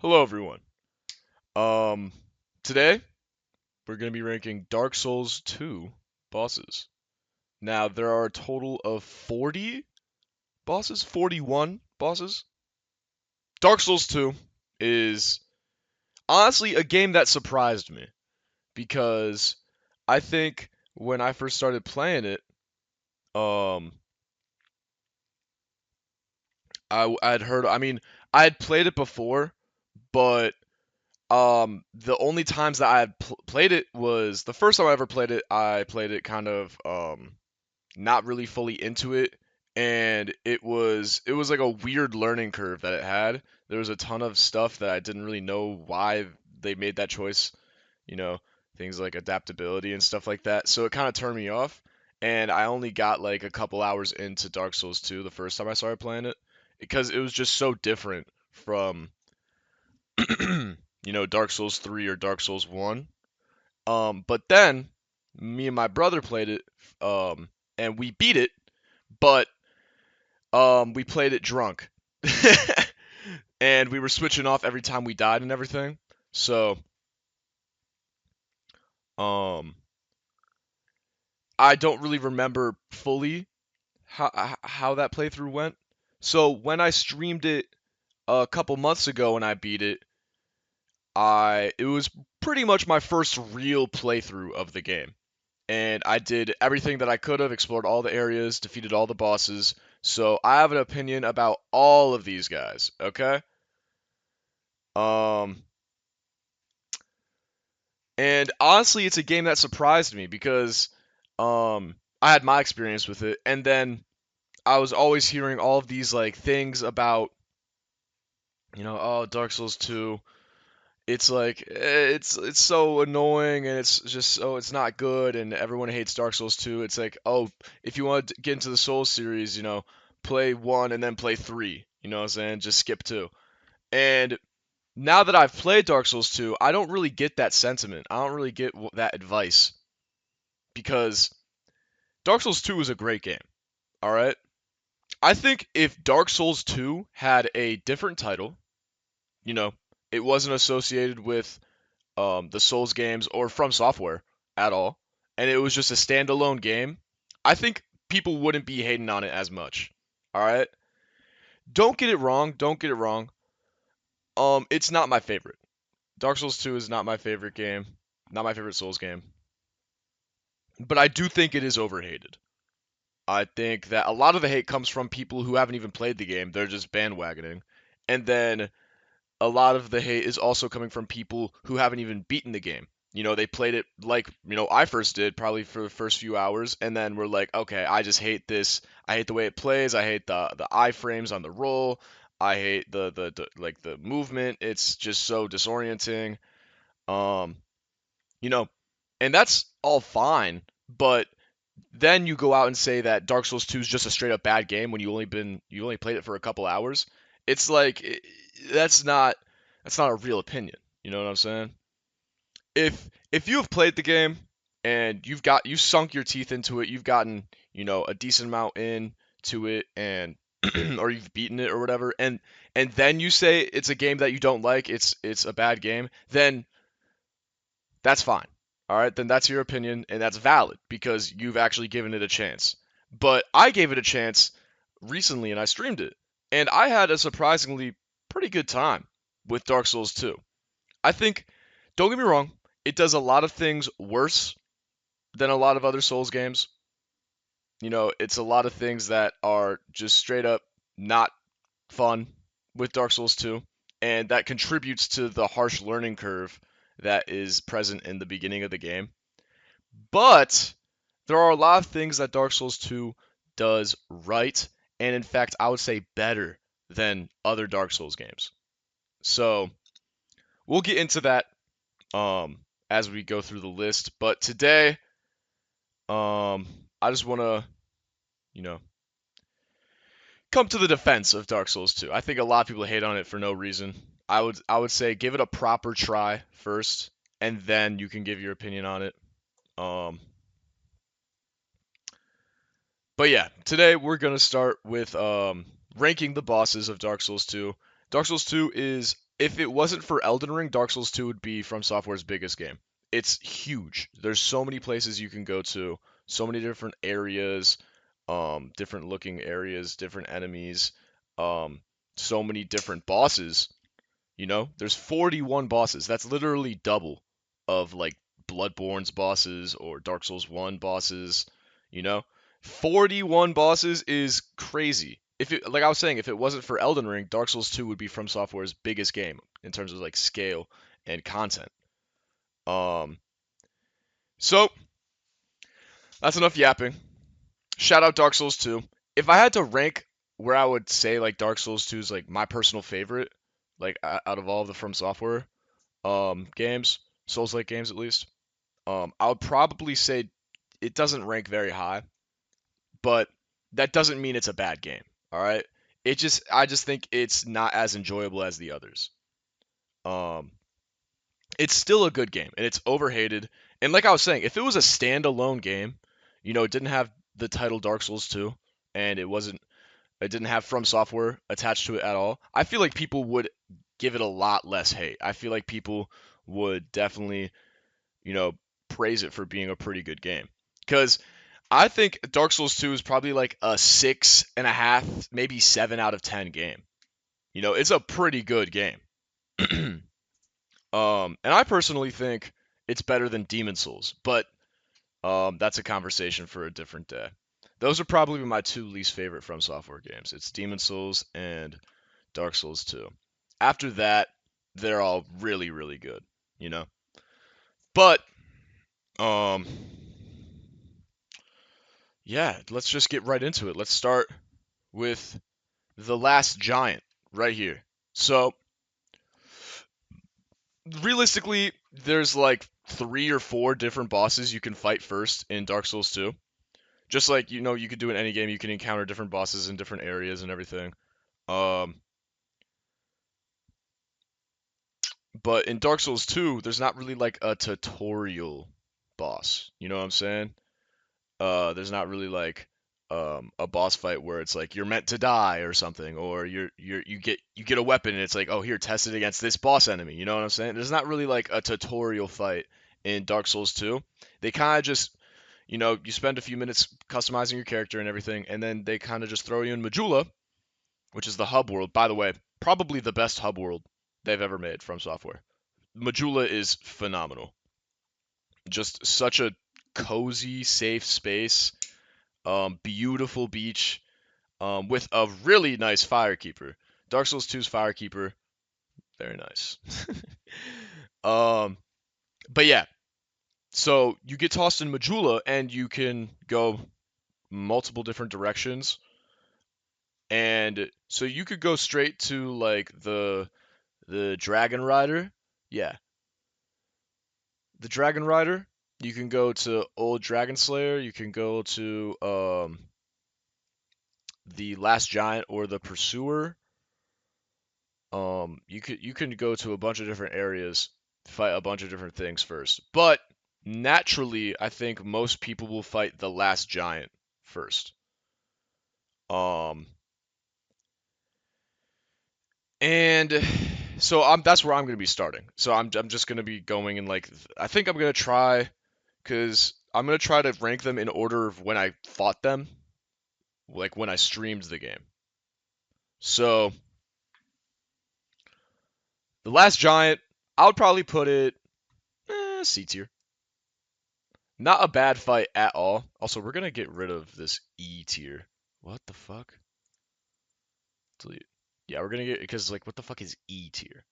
Hello everyone. Um Today we're going to be ranking Dark Souls 2 bosses. Now there are a total of 40 bosses, 41 bosses. Dark Souls 2 is honestly a game that surprised me because I think when I first started playing it, um I'd heard I had played it before, but the only times that I had played it was the first time I ever played it. I played it kind of not really fully into it, and it was like a weird learning curve that it had. There was a ton of stuff that I didn't really know why they made that choice, you know, things like adaptability and stuff like that. So it kind of turned me off, and I only got like a couple hours into Dark Souls 2 the first time I started playing it because it was just so different from Dark Souls 3 or Dark Souls 1. But then me and my brother played it, and we beat it, but we played it drunk. And we were switching off every time we died and everything. So, um, I don't really remember fully how that playthrough went. So when I streamed it a couple months ago and I beat it, it was pretty much my first real playthrough of the game. And I did everything that I could have, explored all the areas, defeated all the bosses. So I have an opinion about all of these guys, okay? Um, and honestly, it's a game that surprised me because I had my experience with it, and then I was always hearing all of these like things about, oh, Dark Souls 2. It's like it's so annoying and it's just so it's not good and everyone hates Dark Souls 2. It's like, oh, if you want to get into the Souls series, play 1 and then play 3. You know what I'm saying? Just skip 2. And now that I've played Dark Souls 2, I don't really get that sentiment. I don't really get that advice because Dark Souls 2 is a great game. All right? I think if Dark Souls 2 had a different title, you know, it wasn't associated with the Souls games or From Software at all, and it was just a standalone game, I think people wouldn't be hating on it as much. All right? Don't get it wrong. Don't get it wrong. It's not my favorite. Dark Souls 2 is not my favorite game. Not my favorite Souls game. But I do think it is overhated. I think that a lot of the hate comes from people who haven't even played the game. They're just bandwagoning. And then a lot of the hate is also coming from people who haven't even beaten the game. They played it like, I first did, probably for the first few hours, and then we're like, okay, I just hate this. I hate the way it plays. I hate the iframes on the roll. I hate the like the movement. It's just so disorienting. Um, you know, and that's all fine, but then you go out and say that Dark Souls 2 is just a straight up bad game when you only played it for a couple hours. It's like that's not a real opinion. You know what I'm saying? If you have played the game and you sunk your teeth into it, you've gotten, a decent amount into it and or you've beaten it or whatever, and then you say it's a game that you don't like, it's a bad game, then that's fine. All right, then that's your opinion and that's valid because you've actually given it a chance. But I gave it a chance recently and I streamed it, and I had a surprisingly pretty good time with Dark Souls 2. I think, don't get me wrong, it does a lot of things worse than a lot of other Souls games. It's a lot of things that are just straight up not fun with Dark Souls 2, and that contributes to the harsh learning curve that is present in the beginning of the game. But there are a lot of things that Dark Souls 2 does right, and in fact, I would say better than other Dark Souls games. So we'll get into that as we go through the list. But today, um, I just want to, you know, come to the defense of Dark Souls 2. I think a lot of people hate on it for no reason. I would say give it a proper try first, and then you can give your opinion on it. Um, but yeah, today we're gonna start with ranking the bosses of Dark Souls 2. Dark Souls 2 is if it wasn't for Elden Ring, Dark Souls 2 would be From Software's biggest game. It's huge. There's so many places you can go to, so many different areas, different looking areas, different enemies, um, so many different bosses. There's 41 bosses. That's literally double of like Bloodborne's bosses or Dark Souls 1 bosses, you know? 41 bosses is crazy. If it, like I was saying, if it wasn't for Elden Ring, Dark Souls 2 would be From Software's biggest game in terms of like scale and content. Um, so that's enough yapping. Shout out Dark Souls 2. If I had to rank where I would say like Dark Souls 2 is like my personal favorite, like out of all of the From Software games, Souls-like games at least, I would probably say it doesn't rank very high, but that doesn't mean it's a bad game. All right, I just think it's not as enjoyable as the others. Um, it's still a good game and it's overhated. And like I was saying, if it was a standalone game, it didn't have the title Dark Souls 2, and it didn't have From Software attached to it at all, I feel like people would give it a lot less hate. I feel like people would definitely, you know, praise it for being a pretty good game. Because I think Dark Souls 2 is probably like a 6.5, maybe 7 out of 10 game. It's a pretty good game. And I personally think it's better than Demon Souls, but that's a conversation for a different day. Those are probably my two least favorite From Software games. It's Demon Souls and Dark Souls 2. After that, they're all really, really good, you know. But um yeah, let's just get right into it. Let's start with The Last Giant right here. So, realistically, there's like 3 or 4 different bosses you can fight first in Dark Souls 2. Just like, you could do in any game, you can encounter different bosses in different areas and everything. Um, but in Dark Souls 2, there's not really like a tutorial boss. You know what I'm saying? There's not really like a boss fight where it's like you're meant to die or something, or you get a weapon and it's like, oh, here, test it against this boss enemy. You know what I'm saying? There's not really like a tutorial fight in Dark Souls 2. They kind of just, you spend a few minutes customizing your character and everything, and then they kind of just throw you in Majula, which is the hub world. By the way, probably the best hub world they've ever made From Software. Majula is phenomenal. Just such a cozy, safe space. Beautiful beach. With a really nice firekeeper. Dark Souls 2's firekeeper, very nice. um, but yeah, so you get tossed in Majula and you can go multiple different directions. And so you could go straight to like the Dragon Rider. Yeah, the Dragon Rider. You can go to Old Dragon Slayer. You can go to the Last Giant or the Pursuer. You can go to a bunch of different areas, fight a bunch of different things first. But naturally, I think most people will fight the Last Giant first. Um, and so that's where I'm gonna be starting. So I'm just gonna be going in like I think I'm gonna try because I'm gonna try to rank them in order of when I fought them, like when I streamed the game. So the Last Giant, I would probably put it C tier. Not a bad fight at all. Also, we're gonna get rid of this E tier. What the fuck? Delete. Yeah, we're gonna get because like what the fuck is E tier?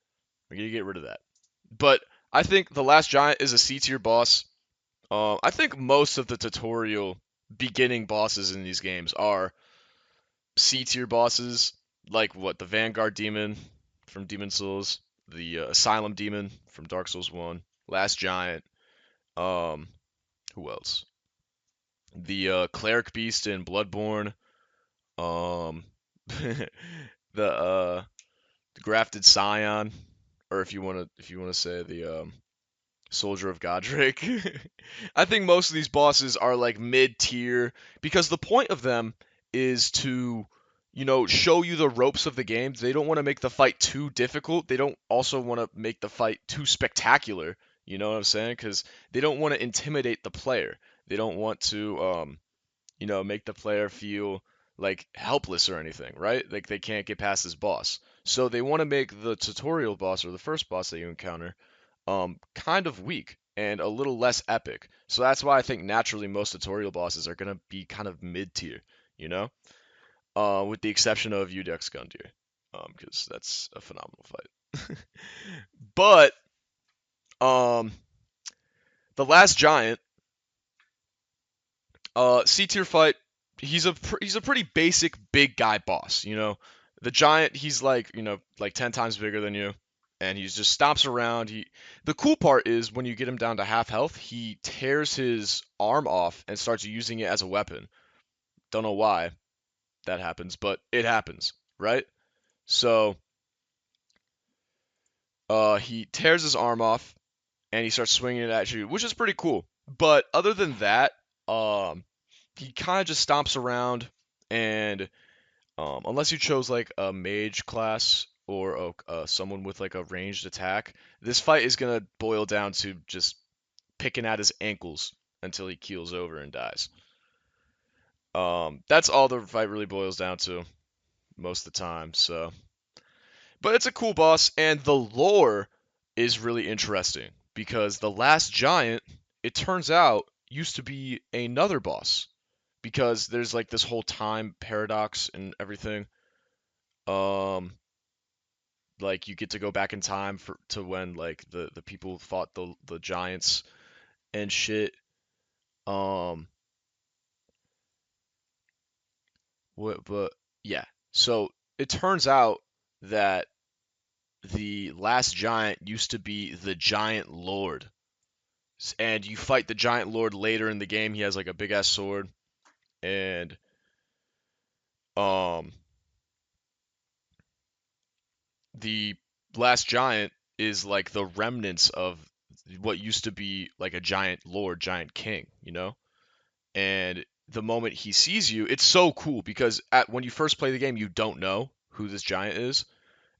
We're gonna get rid of that. But I think the Last Giant is a C tier boss. I think most of the tutorial beginning bosses in these games are C tier bosses, like what the Vanguard Demon from Demon Souls, the Asylum Demon from Dark Souls 1, Last Giant. Um, who else? The Cleric Beast in Bloodborne. Um, the Grafted Scion, or if you wanna say the Soldier of Godric. I think most of these bosses are like mid tier because the point of them is to, show you the ropes of the game. They don't want to make the fight too difficult. They don't also want to make the fight too spectacular. You know what I'm saying? Because they don't want to intimidate the player. They don't want to, make the player feel like helpless or anything, right? Like they can't get past this boss. So they want to make the tutorial boss or the first boss that you encounter kind of weak and a little less epic. So that's why I think naturally most tutorial bosses are gonna be kind of mid tier, you know, with the exception of Udex Gundyr, because that's a phenomenal fight. But um, the last giant, C tier fight, he's a pretty basic big guy boss, you know. The giant, he's like, like 10 times bigger than you, and he just stomps around. The cool part is when you get him down to half health, he tears his arm off and starts using it as a weapon. Don't know why that happens, but it happens, right? So, he tears his arm off and he starts swinging it at you, which is pretty cool. But other than that, um, he kind of just stomps around, and unless you chose like a mage class or someone with like a ranged attack, this fight is gonna boil down to just picking at his ankles until he keels over and dies. That's all the fight really boils down to most of the time. So, but it's a cool boss, and the lore is really interesting because the last giant, it turns out, used to be another boss because there's like this whole time paradox and everything. Um, like you get to go back in time to when like the people fought the giants and shit. Um, but yeah. So it turns out that the last giant used to be the Giant Lord, and you fight the Giant Lord later in the game. He has like a big ass sword, and um, the last giant is like the remnants of what used to be like a giant lord, giant king, you know? And the moment he sees you, it's so cool because when you first play the game, you don't know who this giant is,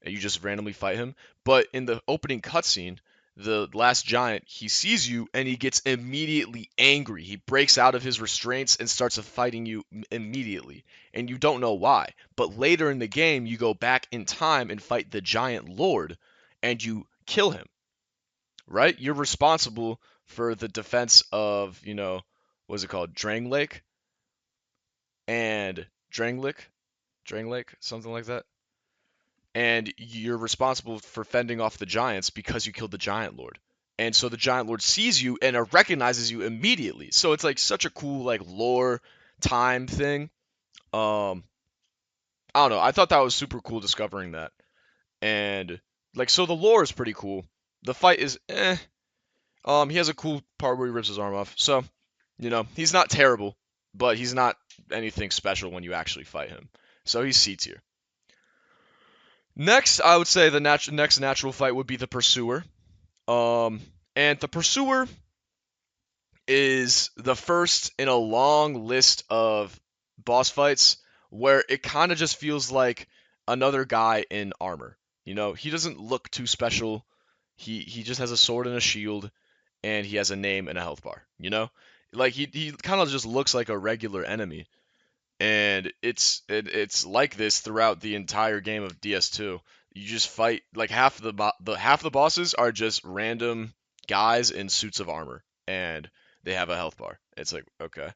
and you just randomly fight him. But in the opening cutscene, the last giant, he sees you and he gets immediately angry. He breaks out of his restraints and starts fighting you immediately. And you don't know why. But later in the game, you go back in time and fight the giant lord and you kill him, right? You're responsible for the defense of, what's it called? Drang and Drang something like that. And you're responsible for fending off the giants because you killed the giant lord. And so the giant lord sees you and recognizes you immediately. So it's like such a cool like lore time thing. Um, I don't know. I thought that was super cool discovering that. And like so the lore is pretty cool. The fight is eh. He has a cool part where he rips his arm off. So, he's not terrible, but he's not anything special when you actually fight him. So he's C tier. Next, I would say the next natural fight would be the Pursuer. Um, and the Pursuer is the first in a long list of boss fights where it kind of just feels like another guy in armor. He doesn't look too special. He just has a sword and a shield, and he has a name and a health bar. Like he kind of just looks like a regular enemy, and it's like this throughout the entire game of DS2. You just fight like half the bosses are just random guys in suits of armor, and they have a health bar. It's like okay,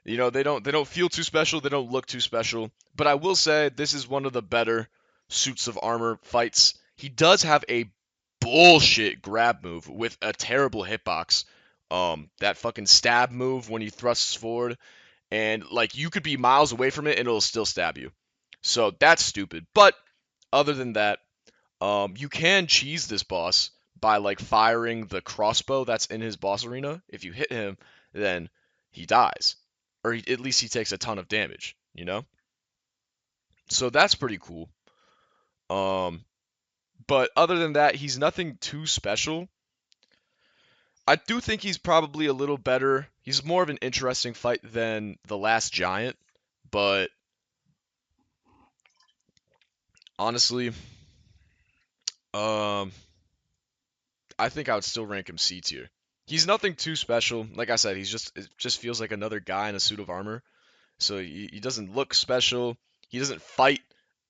they don't feel too special, they don't look too special, but I will say this is one of the better suits of armor fights. He does have a bullshit grab move with a terrible hitbox. That fucking stab move when he thrusts forward and like you could be miles away from it and it'll still stab you. So that's stupid. But other than that, you can cheese this boss by like firing the crossbow that's in his boss arena. If you hit him, then he dies, or at least he takes a ton of damage. So that's pretty cool. Um, but other than that, he's nothing too special. I do think he's probably a little better. He's more of an interesting fight than the last giant, but Honestly, um, I think I would still rank him C tier. He's nothing too special. Like I said, it just feels like another guy in a suit of armor. So he doesn't look special. He doesn't fight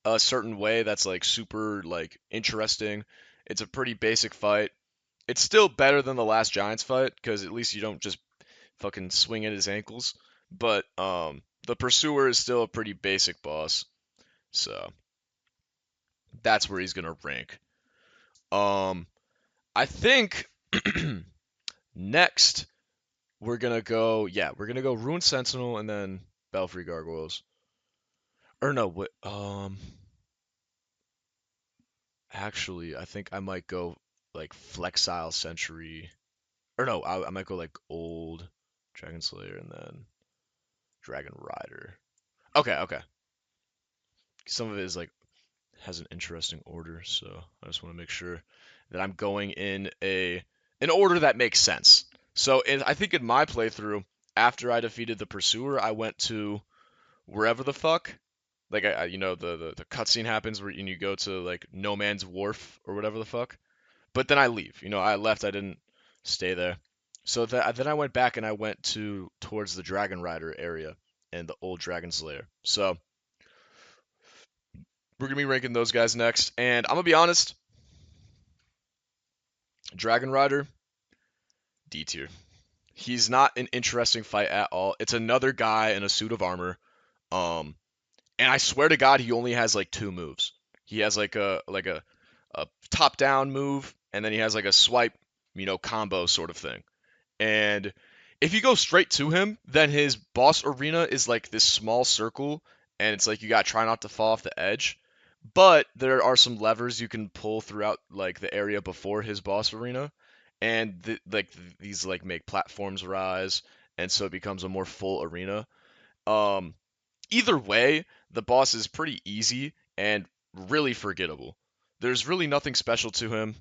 a certain way that's like super like interesting. It's a pretty basic fight. It's still better than the last Giants fight because at least you don't just fucking swing at his ankles. But the Pursuer is still a pretty basic boss. So that's where he's gonna rank. Um, I think next we're gonna go Ruined Sentinel and then Belfry Gargoyles. Or no, what? Actually, I think I might go like Flexile Century. Or no, I might go like old Dragon Slayer and then Dragon Rider. Okay, okay. Some of it is like has an interesting order, so I just want to make sure that I'm going in an order that makes sense. So I think in my playthrough, after I defeated the Pursuer, I went to wherever the fuck. Like the cutscene happens where you go to like No Man's Wharf or whatever the fuck. But then I leave. I left. I didn't stay there. So then I went back and I went towards the Dragon Rider area and the old Dragon Slayer. So we're gonna be ranking those guys next. And I'm gonna be honest, Dragon Rider D tier. He's not an interesting fight at all. It's another guy in a suit of armor. Um, and I swear to God, he only has like two moves. He has like a top down move, and then he has like a swipe, combo sort of thing. And if you go straight to him, then his boss arena is like this small circle, and it's like you gotta try not to fall off the edge. But there are some levers you can pull throughout like the area before his boss arena, and these like make platforms rise, and so it becomes a more full arena. Um, Either way, the boss is pretty easy and really forgettable. There's really nothing special to him.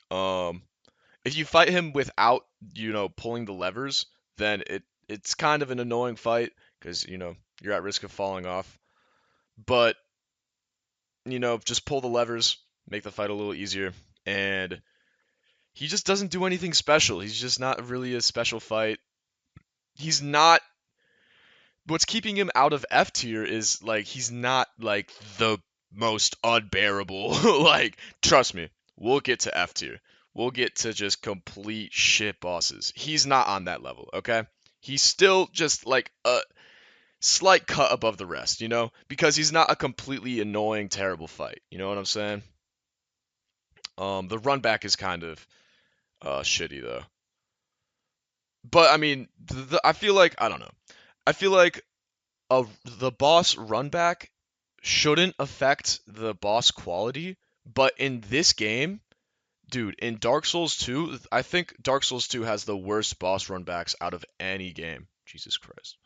Um, if you fight him without, pulling the levers, then it's kind of an annoying fight because, you're at risk of falling off. But, just pull the levers, make the fight a little easier. And he just doesn't do anything special. He's just not really a special fight. He's not What's keeping him out of F tier is like he's not like the most unbearable. Like, trust me, we'll get to F tier. We'll get to just complete shit bosses. He's not on that level, okay? He's still just like a slight cut above the rest, because he's not a completely annoying, terrible fight. You know what I'm saying? The run back is kind of shitty though. But I mean, I feel like I don't know. I feel like the boss run back shouldn't affect the boss quality, but in this game, dude, in Dark Souls 2, I think Dark Souls 2 has the worst boss run backs out of any game. Jesus Christ.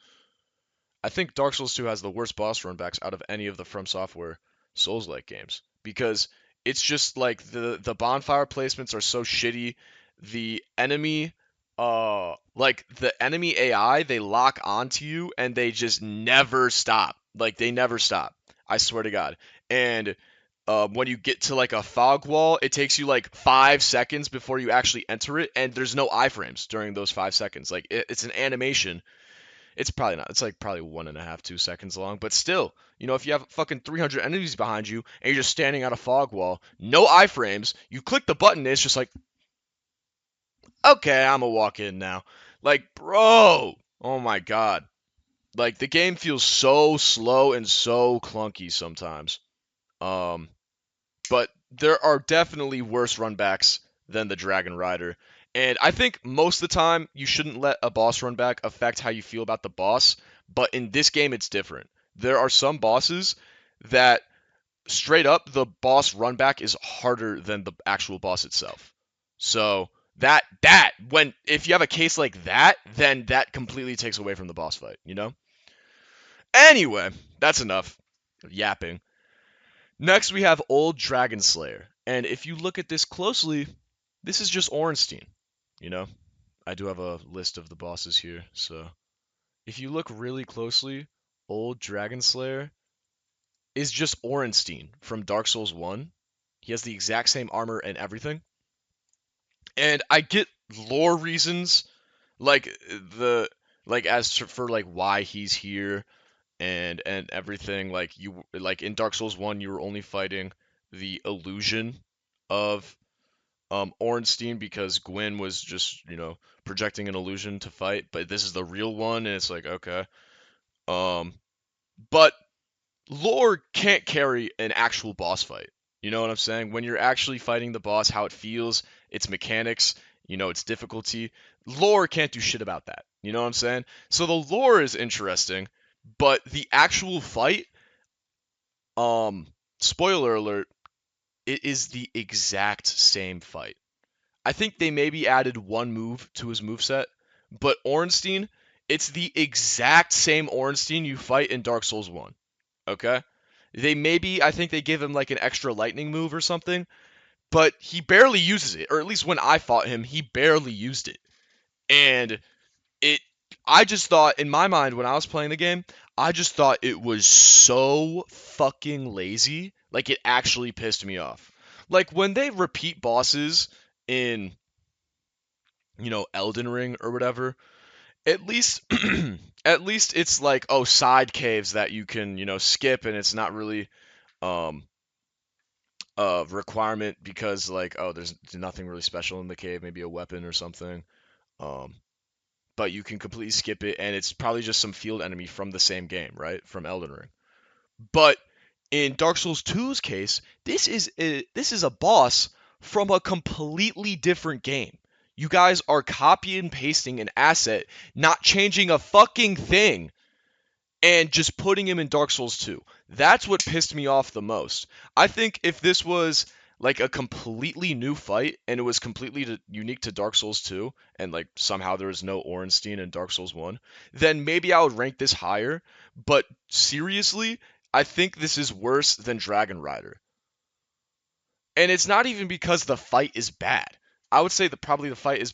I think Dark Souls 2 has the worst boss run backs out of any of the From Software Souls-like games because it's just like the bonfire placements are so shitty. The enemy like the enemy AI, they lock onto you and they just never stop. Like they never stop. I swear to God. And when you get to like a fog wall, it takes you like 5 seconds before you actually enter it, and there's no iframes during those 5 seconds. Like it's an animation. It's probably not. It's like probably 1.5, 2 seconds long. But still, if you have fucking 300 enemies behind you and you're just standing at a fog wall, no iframes, you click the button, it's just like, okay, I'm gonna walk in now. Like, bro, oh my god. Like the game feels so slow and so clunky sometimes. Um, but there are definitely worse runbacks than the Dragon Rider. And I think most of the time you shouldn't let a boss runback affect how you feel about the boss, but in this game it's different. There are some bosses that straight up the boss runback is harder than the actual boss itself. So that when if you have a case like that, then that completely takes away from the boss fight. Anyway, that's enough yapping. Next, we have Old Dragon Slayer. And if you look at this closely, this is just Ornstein. You know, I do have a list of the bosses here. So if you look really closely, Old Dragon Slayer is just Orenstein from Dark Souls 1. He has the exact same armor and everything. And I get lore reasons like the like as for like why he's here and everything. Like you like in Dark Souls 1 you were only fighting the illusion of Ornstein because Gwyn was just, projecting an illusion to fight, but this is the real one and it's like okay. Um but lore can't carry an actual boss fight. You know what I'm saying? When you're actually fighting the boss, how it feels, its mechanics, its difficulty, lore can't do shit about that. You know what I'm saying? So the lore is interesting, but the actual fight, um, spoiler alert, it is the exact same fight. I think they maybe added one move to his moveset, but Ornstein, it's the exact same Ornstein you fight in Dark Souls 1. Okay? I think they give him like an extra lightning move or something, but he barely uses it, or at least when I fought him, he barely used it. And it, I just thought, in my mind, when I was playing the game, I just thought it was so fucking lazy. Like, it actually pissed me off. Like, when they repeat bosses in, Elden Ring or whatever, at least at least it's like, oh, side caves that you can, skip, and it's not really um requirement because like, oh, there's nothing really special in the cave, maybe a weapon or something. Um, but you can completely skip it, and it's probably just some field enemy from the same game, right? From Elden Ring. But in Dark Souls 2's case, this is a boss from a completely different game. You guys are copy and pasting an asset, not changing a fucking thing, and just putting him in Dark Souls 2. That's what pissed me off the most. I think if this was like a completely new fight and it was completely unique to Dark Souls 2 and like somehow there was no Ornstein in Dark Souls 1, then maybe I would rank this higher, but seriously, I think this is worse than Dragon Rider. And it's not even because the fight is bad. I would say that probably the fight is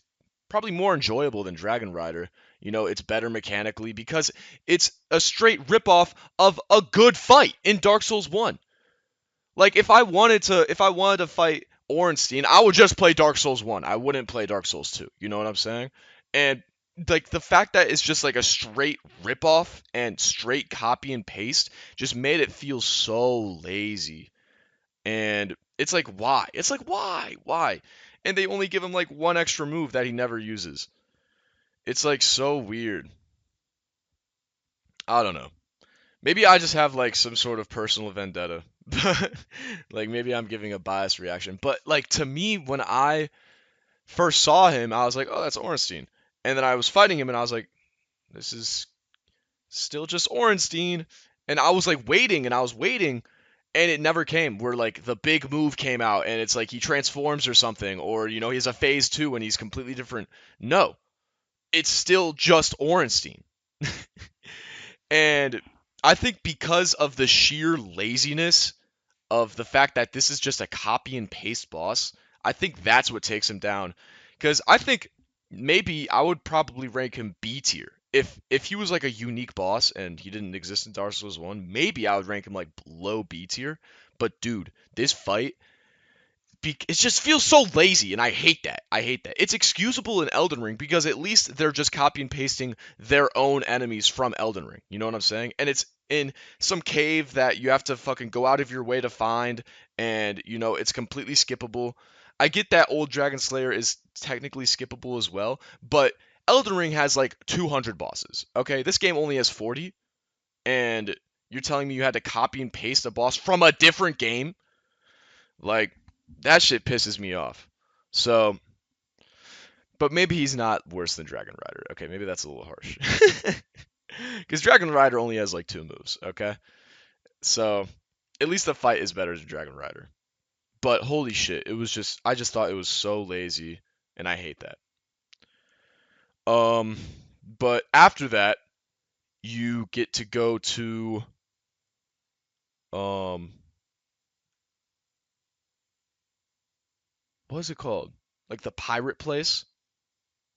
probably more enjoyable than Dragon Rider. It's better mechanically because it's a straight ripoff of a good fight in Dark Souls 1. Like if I wanted to fight Ornstein, I would just play Dark Souls 1. I wouldn't play Dark Souls 2. You know what I'm saying? And like the fact that it's just like a straight ripoff and straight copy and paste just made it feel so lazy. And it's like, why? It's like, why? Why? And they only give him like one extra move that he never uses. It's like so weird. I don't know. Maybe I just have like some sort of personal vendetta. Like maybe I'm giving a biased reaction. But like to me, when I first saw him, I was like, oh, that's Ornstein. And then I was fighting him and I was like, this is still just Ornstein. And I was like waiting and I was waiting and it never came where like the big move came out and it's like he transforms or something or he has a phase 2 and he's completely different. No, it's still just Ornstein. And I think because of the sheer laziness of the fact that this is just a copy and paste boss, I think that's what takes him down. Because I think maybe I would probably rank him B tier. If he was like a unique boss and he didn't exist in Dark Souls 1, maybe I would rank him like low B tier. But dude, this fight it just feels so lazy, and I hate that. I hate that. It's excusable in Elden Ring because at least they're just copy and pasting their own enemies from Elden Ring. You know what I'm saying? And it's in some cave that you have to fucking go out of your way to find, and it's completely skippable. I get that Old Dragon Slayer is technically skippable as well, but Elden Ring has like 200 bosses. Okay, this game only has 40, and you're telling me you had to copy and paste a boss from a different game? Like, that shit pisses me off. So, but maybe he's not worse than Dragon Rider. Okay, maybe that's a little harsh. Because Dragon Rider only has like 2 moves, okay? So, at least the fight is better than Dragon Rider. But holy shit, I just thought it was so lazy, and I hate that. Um, but after that, you get to go to, um, what is it called? Like the pirate place?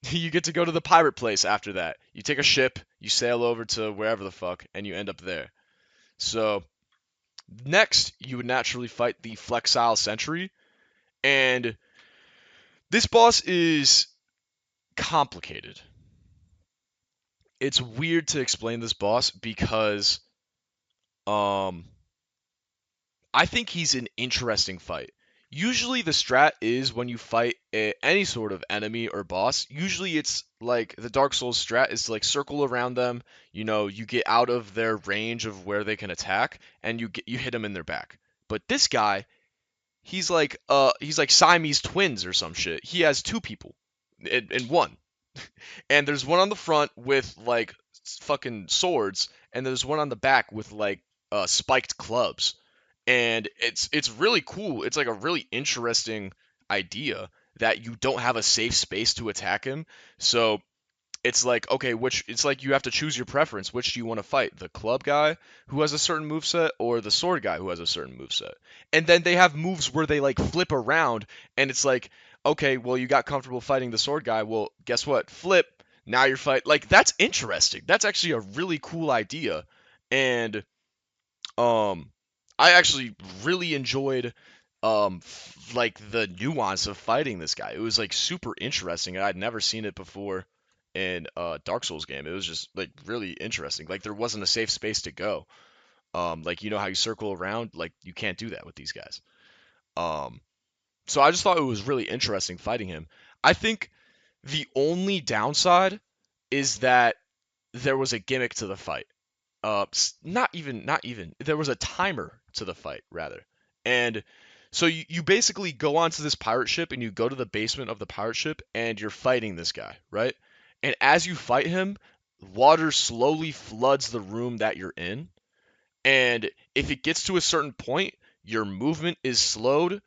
You get to go to the pirate place after that. You take a ship, you sail over to wherever the fuck, and you end up there. So Next, you would naturally fight the Flexile Sentry, and this boss is complicated. It's weird to explain this boss because um I think he's an interesting fight. Usually the strat is when you fight any sort of enemy or boss, usually it's like the Dark Souls strat is to like circle around them, you get out of their range of where they can attack and you hit them in their back. But this guy, he's like Siamese twins or some shit. He has two people in one. And there's one on the front with like fucking swords, and there's one on the back with like spiked clubs. And it's really cool. It's like a really interesting idea that you don't have a safe space to attack him. So it's like, okay, which it's like you have to choose your preference. Which do you want to fight? The club guy who has a certain move set or the sword guy who has a certain move set? And then they have moves where they like flip around and it's like, okay, well you got comfortable fighting the sword guy. Well, guess what? Flip. Now you're fight like that's interesting. That's actually a really cool idea. And um I actually really enjoyed like the nuance of fighting this guy. It was like super interesting. I'd never seen it before in a Dark Souls game. It was just like really interesting. Like there wasn't a safe space to go. Like you know how you circle around, like you can't do that with these guys. Um, so I just thought it was really interesting fighting him. I think the only downside is that there was a gimmick to the fight. Not even. There was a timer to the fight, rather. And so you basically go onto this pirate ship and you go to the basement of the pirate ship and you're fighting this guy, right? And as you fight him, water slowly floods the room that you're in. And if it gets to a certain point, your movement is slowed.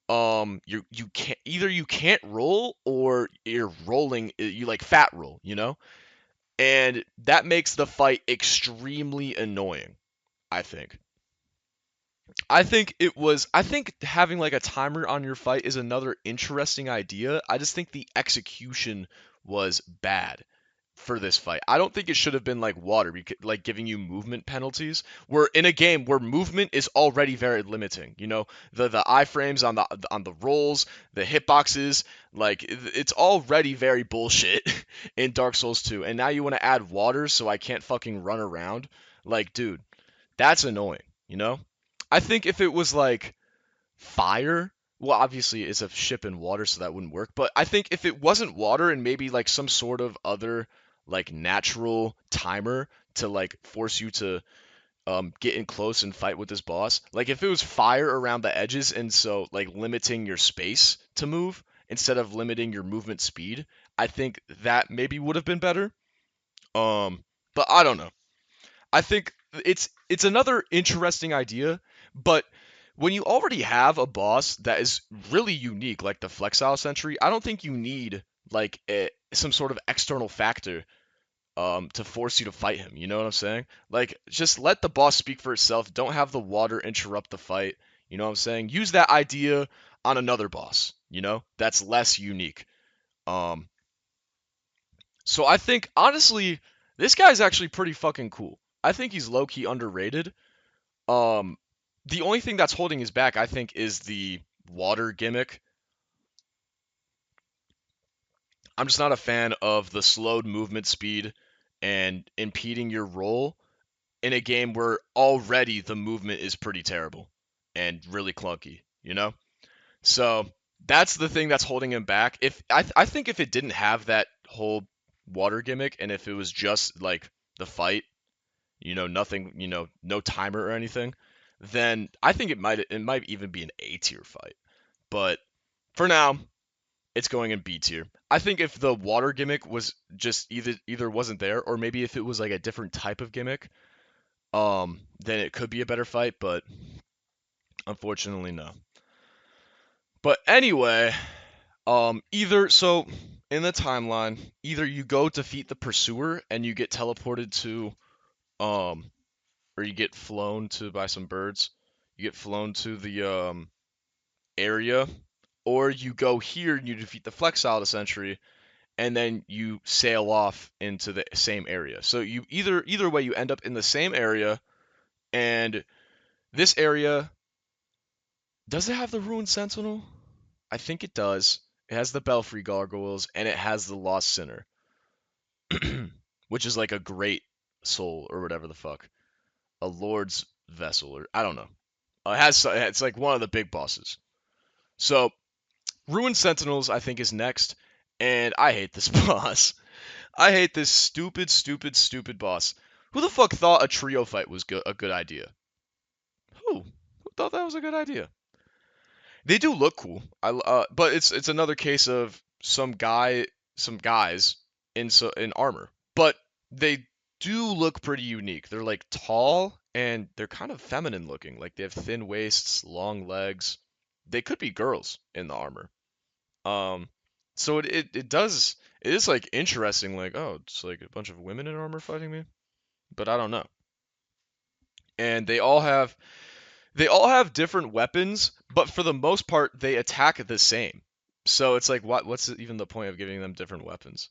You can't either you can't roll or you're rolling you like fat roll. And that makes the fight extremely annoying, I think. I think having like a timer on your fight is another interesting idea. I just think the execution was bad for this fight. I don't think it should have been like water, like giving you movement penalties. We're in a game where movement is already very limiting. The iframes on the rolls, the hitboxes, like it's already very bullshit in Dark Souls 2. And now you want to add water so I can't fucking run around? Like, dude, that's annoying, you know? I think if it was like fire, well, obviously it's a ship in water, so that wouldn't work. But I think if it wasn't water and maybe like some sort of other like natural timer to like force you to get in close and fight with this boss, like if it was fire around the edges and so like limiting your space to move instead of limiting your movement speed, I think that maybe would have been better. But I don't know. I think it's another interesting idea, but when you already have a boss that is really unique, like the Flexile Sentry, I don't think you need like some sort of external factor to force you to fight him. You know what I'm saying? Like, just let the boss speak for itself. Don't have the water interrupt the fight. You know what I'm saying? Use that idea on another boss. That's less unique. Um, so I think honestly, this guy's actually pretty fucking cool. I think he's low key underrated. Um, the only thing that's holding his back, I think, is the water gimmick. I'm just not a fan of the slowed movement speed and impeding your roll in a game where already the movement is pretty terrible and really clunky. So that's the thing that's holding him back. If I think if it didn't have that whole water gimmick and if it was just like the fight, nothing, no timer or anything, then I think it might even be an A tier fight. But for now, it's going in B tier. I think if the water gimmick was just either wasn't there or maybe if it was like a different type of gimmick, then it could be a better fight, but unfortunately no. But anyway, either so in the timeline, either you go defeat the pursuer and you get teleported to um or you get flown to by some birds. You get flown to the area, or you go here and you defeat the Flexile Sentry, and then you sail off into the same area. So you either way you end up in the same area, and This area, does it have the Ruined Sentinel? I think it does. It has the Belfry Gargoyles and it has the Lost Sinner, which is like a great soul or whatever the fuck. A Lord's Vessel or I don't know. It's like one of the big bosses. So Ruined Sentinels I think is next, and I hate this boss. I hate this stupid, stupid, stupid boss. Who the fuck thought a trio fight was a good idea? Who? Who thought that was a good idea? They do look cool. But it's another case of some guys in armor, but they do look pretty unique. They're like tall and they're kind of feminine looking. Like they have thin waists, long legs. They could be girls in the armor. Um, so it is like interesting. Like oh, it's like a bunch of women in armor fighting me, but I don't know. And they all have different weapons, but for the most part, they attack the same. So it's like, what's even the point of giving them different weapons?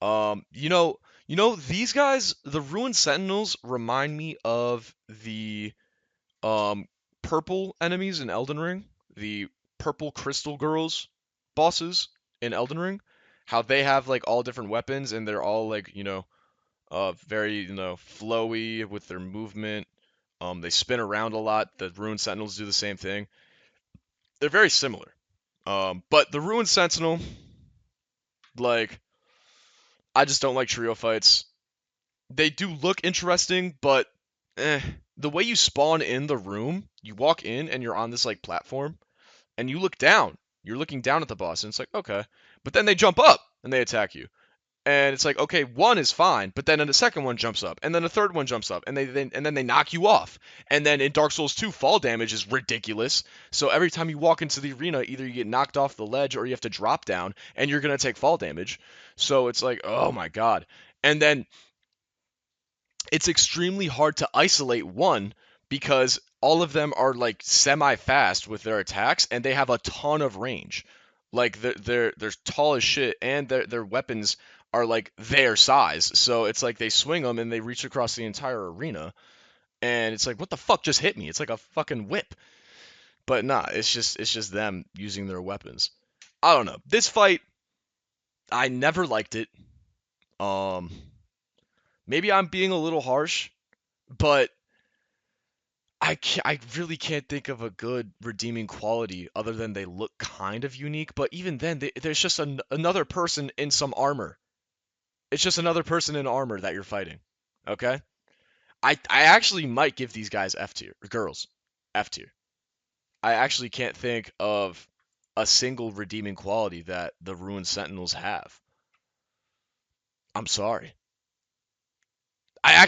These guys, the Ruined Sentinels, remind me of the um purple enemies in Elden Ring, the purple crystal girls bosses in Elden Ring. How they have like all different weapons and they're all like, very, flowy with their movement. They spin around a lot. The Ruined Sentinels do the same thing. They're very similar. But the Ruined Sentinel, like, I just don't like trio fights. They do look interesting, but eh, the way you spawn in the room, you walk in and you're on this like platform, and you look down. You're looking down at the boss, and it's like okay, but then they jump up and they attack you. And it's like okay, one is fine, but then the second one jumps up, and then the third one jumps up, and then they knock you off. And then in Dark Souls 2, fall damage is ridiculous. So every time you walk into the arena, either you get knocked off the ledge or you have to drop down, and you're gonna take fall damage. So it's like oh my god. And then it's extremely hard to isolate one because all of them are like semi-fast with their attacks, and they have a ton of range. Like they're tall as shit, and their weapons are like their size. So it's like they swing them and they reach across the entire arena, and it's like what the fuck just hit me? It's like a fucking whip. But nah, it's just them using their weapons. I don't know. This fight, I never liked it. Um, Maybe I'm being a little harsh, but I really can't think of a good redeeming quality other than they look kind of unique. But even then, there's just another person in some armor. It's just another person in armor that you're fighting. Okay? I actually might give these guys F tier, or girls, F tier. I actually can't think of a single redeeming quality that the Ruined Sentinels have. I'm sorry. I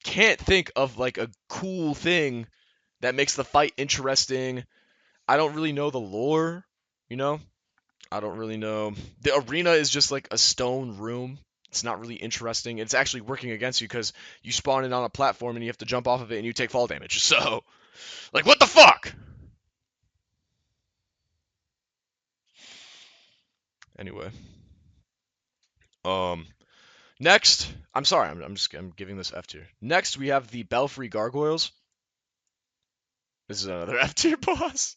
can't think of like a cool thing that makes the fight interesting. I don't really know the lore, you know? I don't really know. The arena is just like a stone room. It's not really interesting. It's actually working against you because you spawn in on a platform and you have to jump off of it and you take fall damage. So, like, what the fuck? Anyway, um, next, I'm sorry, I'm giving this F tier. Next, we have the Belfry Gargoyles. This is another F tier boss.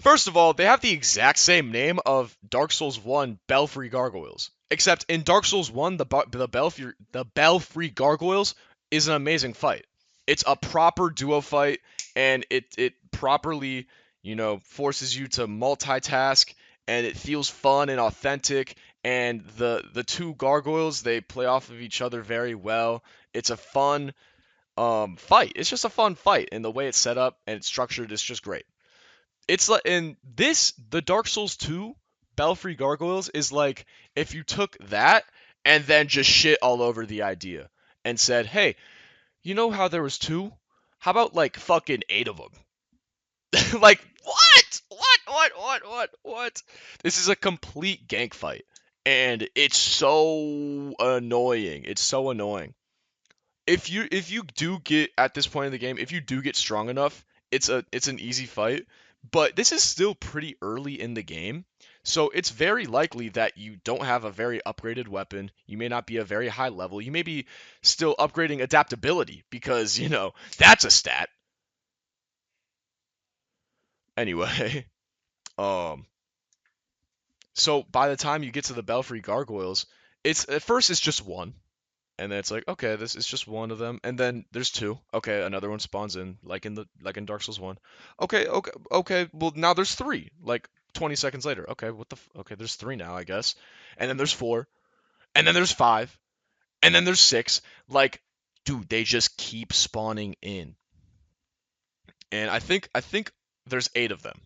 First of all, they have the exact same name of Dark Souls 1 Belfry Gargoyles. Except in Dark Souls 1, the Belfry Gargoyles is an amazing fight. It's a proper duo fight, and it properly, forces you to multitask, and it feels fun and authentic. And the two gargoyles, they play off of each other very well. It's a fun fight. It's just a fun fight, and the way it's set up and it's structured is just great. It's like in this, the Dark Souls 2 Belfry Gargoyles is like if you took that and then just shit all over the idea and said, "Hey, you know how there was two? How about like fucking eight of them?" Like what? What? This is a complete gank fight, and it's so annoying. It's so annoying. If you do get at this point in the game, if you do get strong enough, it's an easy fight. But this is still pretty early in the game, so it's very likely that you don't have a very upgraded weapon. You may not be a very high level. You may be still upgrading adaptability because that's a stat. Anyway, um, so by the time you get to the Belfry Gargoyles, it's at first it's just one, and then it's like, okay, this is just one of them, and then there's two. Okay, another one spawns in, like in Dark Souls 1. Okay, well now there's three. Like 20 seconds later. Okay, okay, there's three now, I guess. And then there's four, and then there's five, and then there's six. Like, dude, they just keep spawning in. And I think there's eight of them.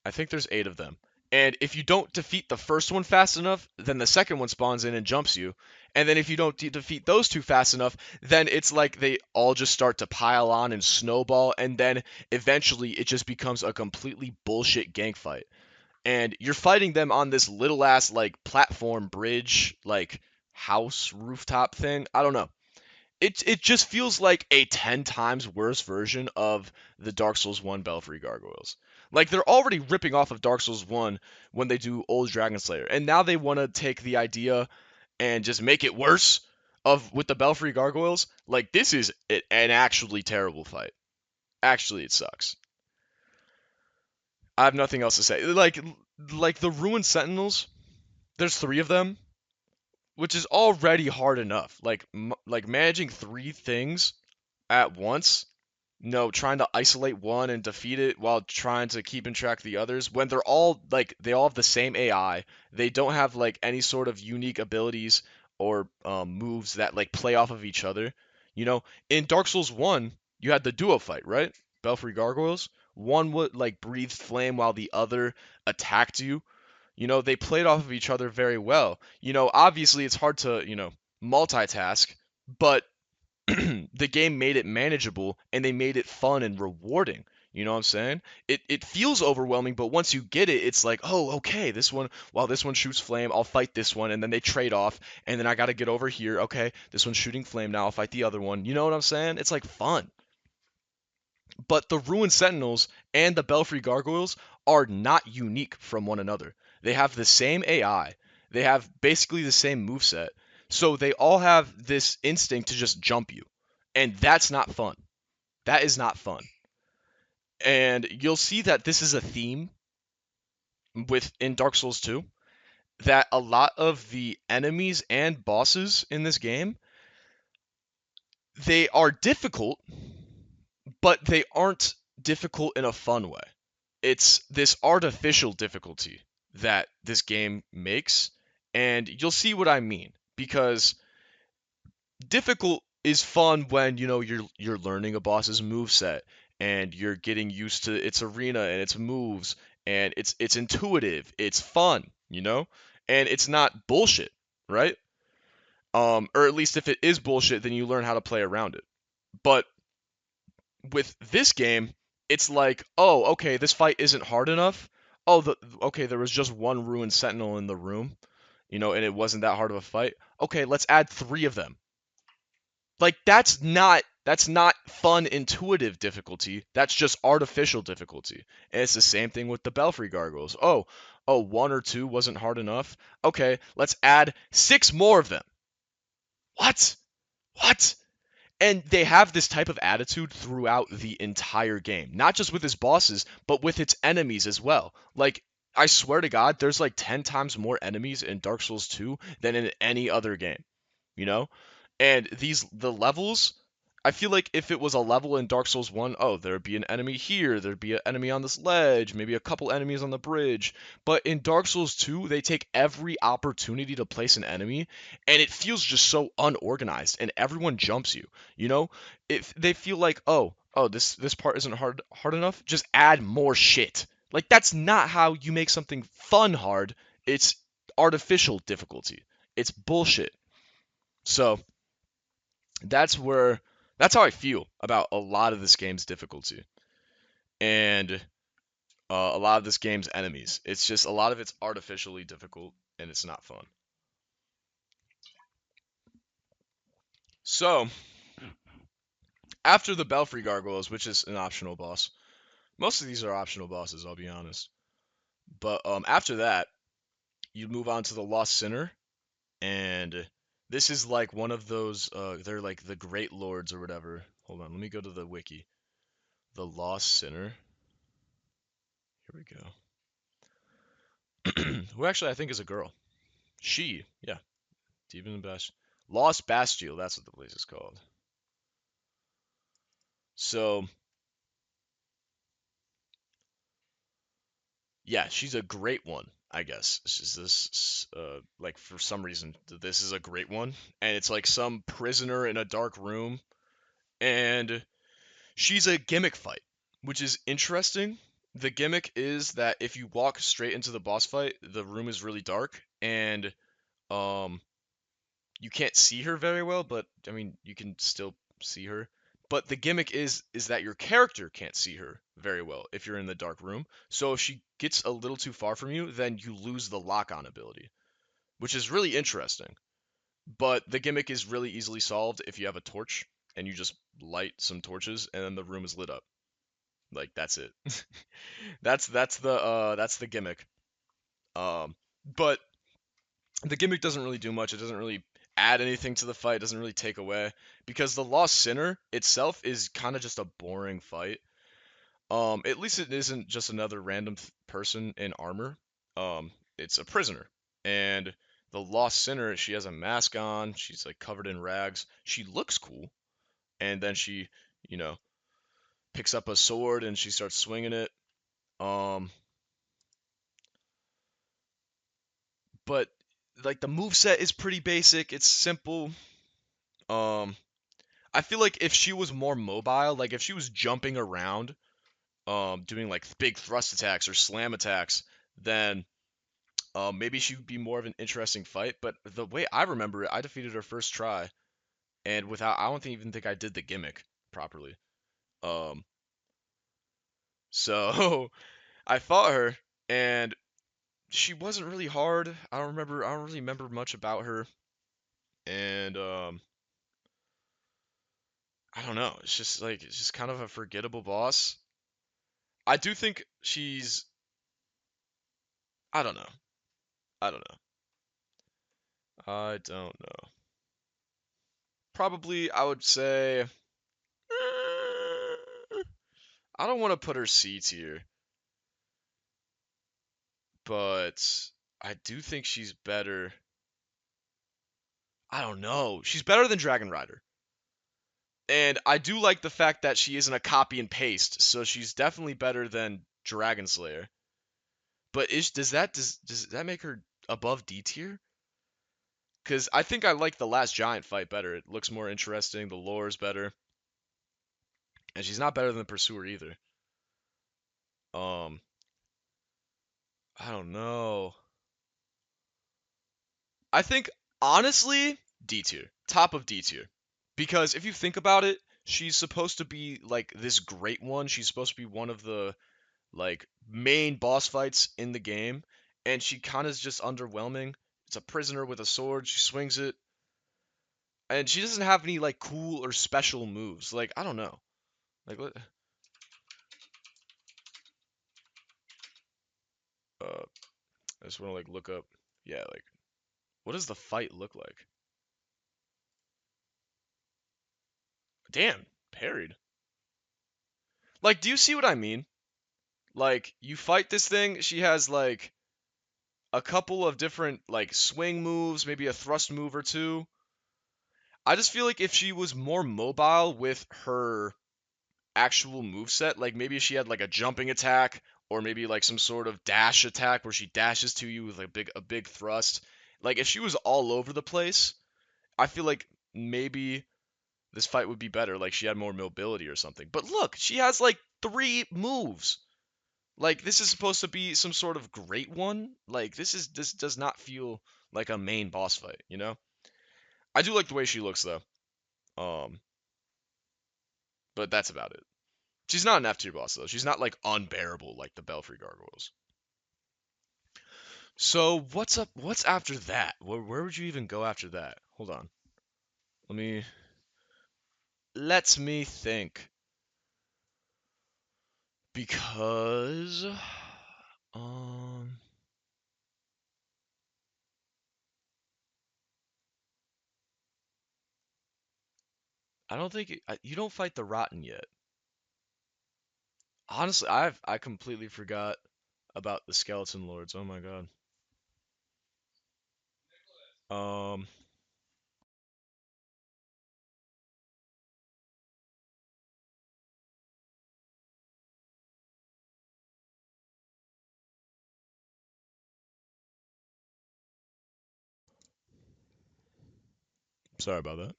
I think there's eight of them. And if you don't defeat the first one fast enough, then the second one spawns in and jumps you. And then if you don't defeat those two fast enough, then it's like they all just start to pile on and snowball. And then eventually it just becomes a completely bullshit gank fight. And you're fighting them on this little ass, like, platform bridge, like, house rooftop thing. I don't know. It just feels like a 10 times worse version of the Dark Souls 1 Belfry Gargoyles. Like, they're already ripping off of Dark Souls 1 when they do Old Dragon Slayer, and now they want to take the idea and just make it worse of with the Belfry Gargoyles. Like, this is an actually terrible fight. Actually, it sucks. I have nothing else to say. Like the Ruined Sentinels, there's three of them, which is already hard enough. Like managing three things at once, trying to isolate one and defeat it while trying to keep in track the others when they're all like they all have the same AI. They don't have like any sort of unique abilities or moves that like play off of each other. In Dark Souls 1, you had the duo fight, right? Belfry Gargoyles. One would like breathe flame while the other attacked you. They played off of each other very well. Obviously it's hard to, multitask, but the game made it manageable and they made it fun and rewarding. You know what I'm saying? It feels overwhelming, but once you get it, it's like, oh, okay, this one, while this one shoots flame, I'll fight this one, and then they trade off, and then I gotta get over here. Okay, this one's shooting flame now, I'll fight the other one. You know what I'm saying? It's like fun. But the Ruined Sentinels and the Belfry Gargoyles are not unique from one another. They have the same AI. They have basically the same moveset. So they all have this instinct to just jump you. And that's not fun. That is not fun. And you'll see that this is a theme in Dark Souls 2, that a lot of the enemies and bosses in this game, they are difficult, but they aren't difficult in a fun way. It's this artificial difficulty that this game makes, and you'll see what I mean, because difficult is fun when you're learning a boss's move set and you're getting used to its arena and its moves, and it's intuitive, it's fun, and it's not bullshit, right? Or at least if it is bullshit, then you learn how to play around it. But with this game, it's like, oh, okay, this fight isn't hard enough. Oh, okay, there was just one Ruined Sentinel in the room, and it wasn't that hard of a fight. Okay, let's add three of them. Like, that's not fun intuitive difficulty. That's just artificial difficulty. And it's the same thing with the Belfry Gargoyles. Oh, one or two wasn't hard enough. Okay, let's add six more of them. What? What? And they have this type of attitude throughout the entire game, not just with its bosses, but with its enemies as well. Like, I swear to God, there's like 10 times more enemies in Dark Souls 2 than in any other game, you know? And the levels, I feel like if it was a level in Dark Souls 1, oh, there'd be an enemy here, there'd be an enemy on this ledge, maybe a couple enemies on the bridge. But in Dark Souls 2, they take every opportunity to place an enemy, and it feels just so unorganized, and everyone jumps you. If they feel like, oh, this part isn't hard enough, just add more shit. Like, that's not how you make something fun hard. It's artificial difficulty. It's bullshit. So that's how I feel about a lot of this game's difficulty and a lot of this game's enemies. It's just a lot of it's artificially difficult and it's not fun. So after the Belfry Gargoyles, which is an optional boss, most of these are optional bosses, I'll be honest. But after that, you move on to the Lost Sinner, and this is like one of those. They're like the Great Lords or whatever. Hold on, let me go to the wiki. The Lost Sinner. Here we go. Who actually I think is a girl. She, yeah, Demon Bast, Lost Bastille. That's what the place is called. So yeah, she's a great one. I guess it's just this, like for some reason, this is a great one, and it's like some prisoner in a dark room, and she's a gimmick fight, which is interesting. The gimmick is that if you walk straight into the boss fight, the room is really dark, and um, you can't see her very well, but I mean, you can still see her. But the gimmick is that your character can't see her very well if you're in the dark room. So if she gets a little too far from you, then you lose the lock-on ability, which is really interesting. But the gimmick is really easily solved if you have a torch and you just light some torches and then the room is lit up. Like that's it. That's the gimmick. Um, but the gimmick doesn't really do much. It doesn't really add anything to the fight. It doesn't really take away because the Lost Sinner itself is kind of just a boring fight. At least it isn't just another random person in armor. It's a prisoner, and the Lost Sinner, she has a mask on. She's like covered in rags. She looks cool, and then she, you know, picks up a sword and she starts swinging it. Um, but like the move set is pretty basic. It's simple. Um, I feel like if she was more mobile, like if she was jumping around, doing like big thrust attacks or slam attacks, then maybe she would be more of an interesting fight. But the way I remember it, I defeated her first try, and without, I don't even think I did the gimmick properly. Um, so I fought her, and she wasn't really hard. I don't remember. I don't really remember much about her, and I don't know. It's just like it's just kind of a forgettable boss. I do think she's. I don't know. I don't know. I don't know. Probably, I would say. I don't want to put her C tier, but I do think she's better. I don't know. She's better than Dragon Rider. And I do like the fact that she isn't a copy and paste, so she's definitely better than Dragon Slayer. But does that make her above D tier? Because I think I like the last giant fight better. It looks more interesting. The lore is better, and she's not better than the Pursuer either. Um, I don't know. I think honestly, D tier, top of D tier, because if you think about it, she's supposed to be like this great one. She's supposed to be one of the like main boss fights in the game, and she kind of is just underwhelming. It's a prisoner with a sword. She swings it, and she doesn't have any like cool or special moves. Like I don't know. Like what? I just want to like look up. Yeah, like what does the fight look like? Damn, parried. Like, do you see what I mean? Like, you fight this thing. She has like a couple of different like swing moves, maybe a thrust move or two. I just feel like if she was more mobile with her actual move set, like maybe she had like a jumping attack or maybe like some sort of dash attack where she dashes to you with like a big thrust. Like if she was all over the place, I feel like maybe this fight would be better. Like she had more mobility or something. But look, she has like three moves. Like this is supposed to be some sort of great one. Like this does not feel like a main boss fight, you know? I do like the way she looks though. Um, but that's about it. She's not an F tier boss though. She's not like unbearable like the Belfry Gargoyles. So what's up? What's after that? Where would you even go after that? Hold on. Let me let me think. Because um I don't think you don't fight the Rotten yet. Honestly, I completely forgot. about the Skeleton Lords. Oh my god. Um, Sorry about that.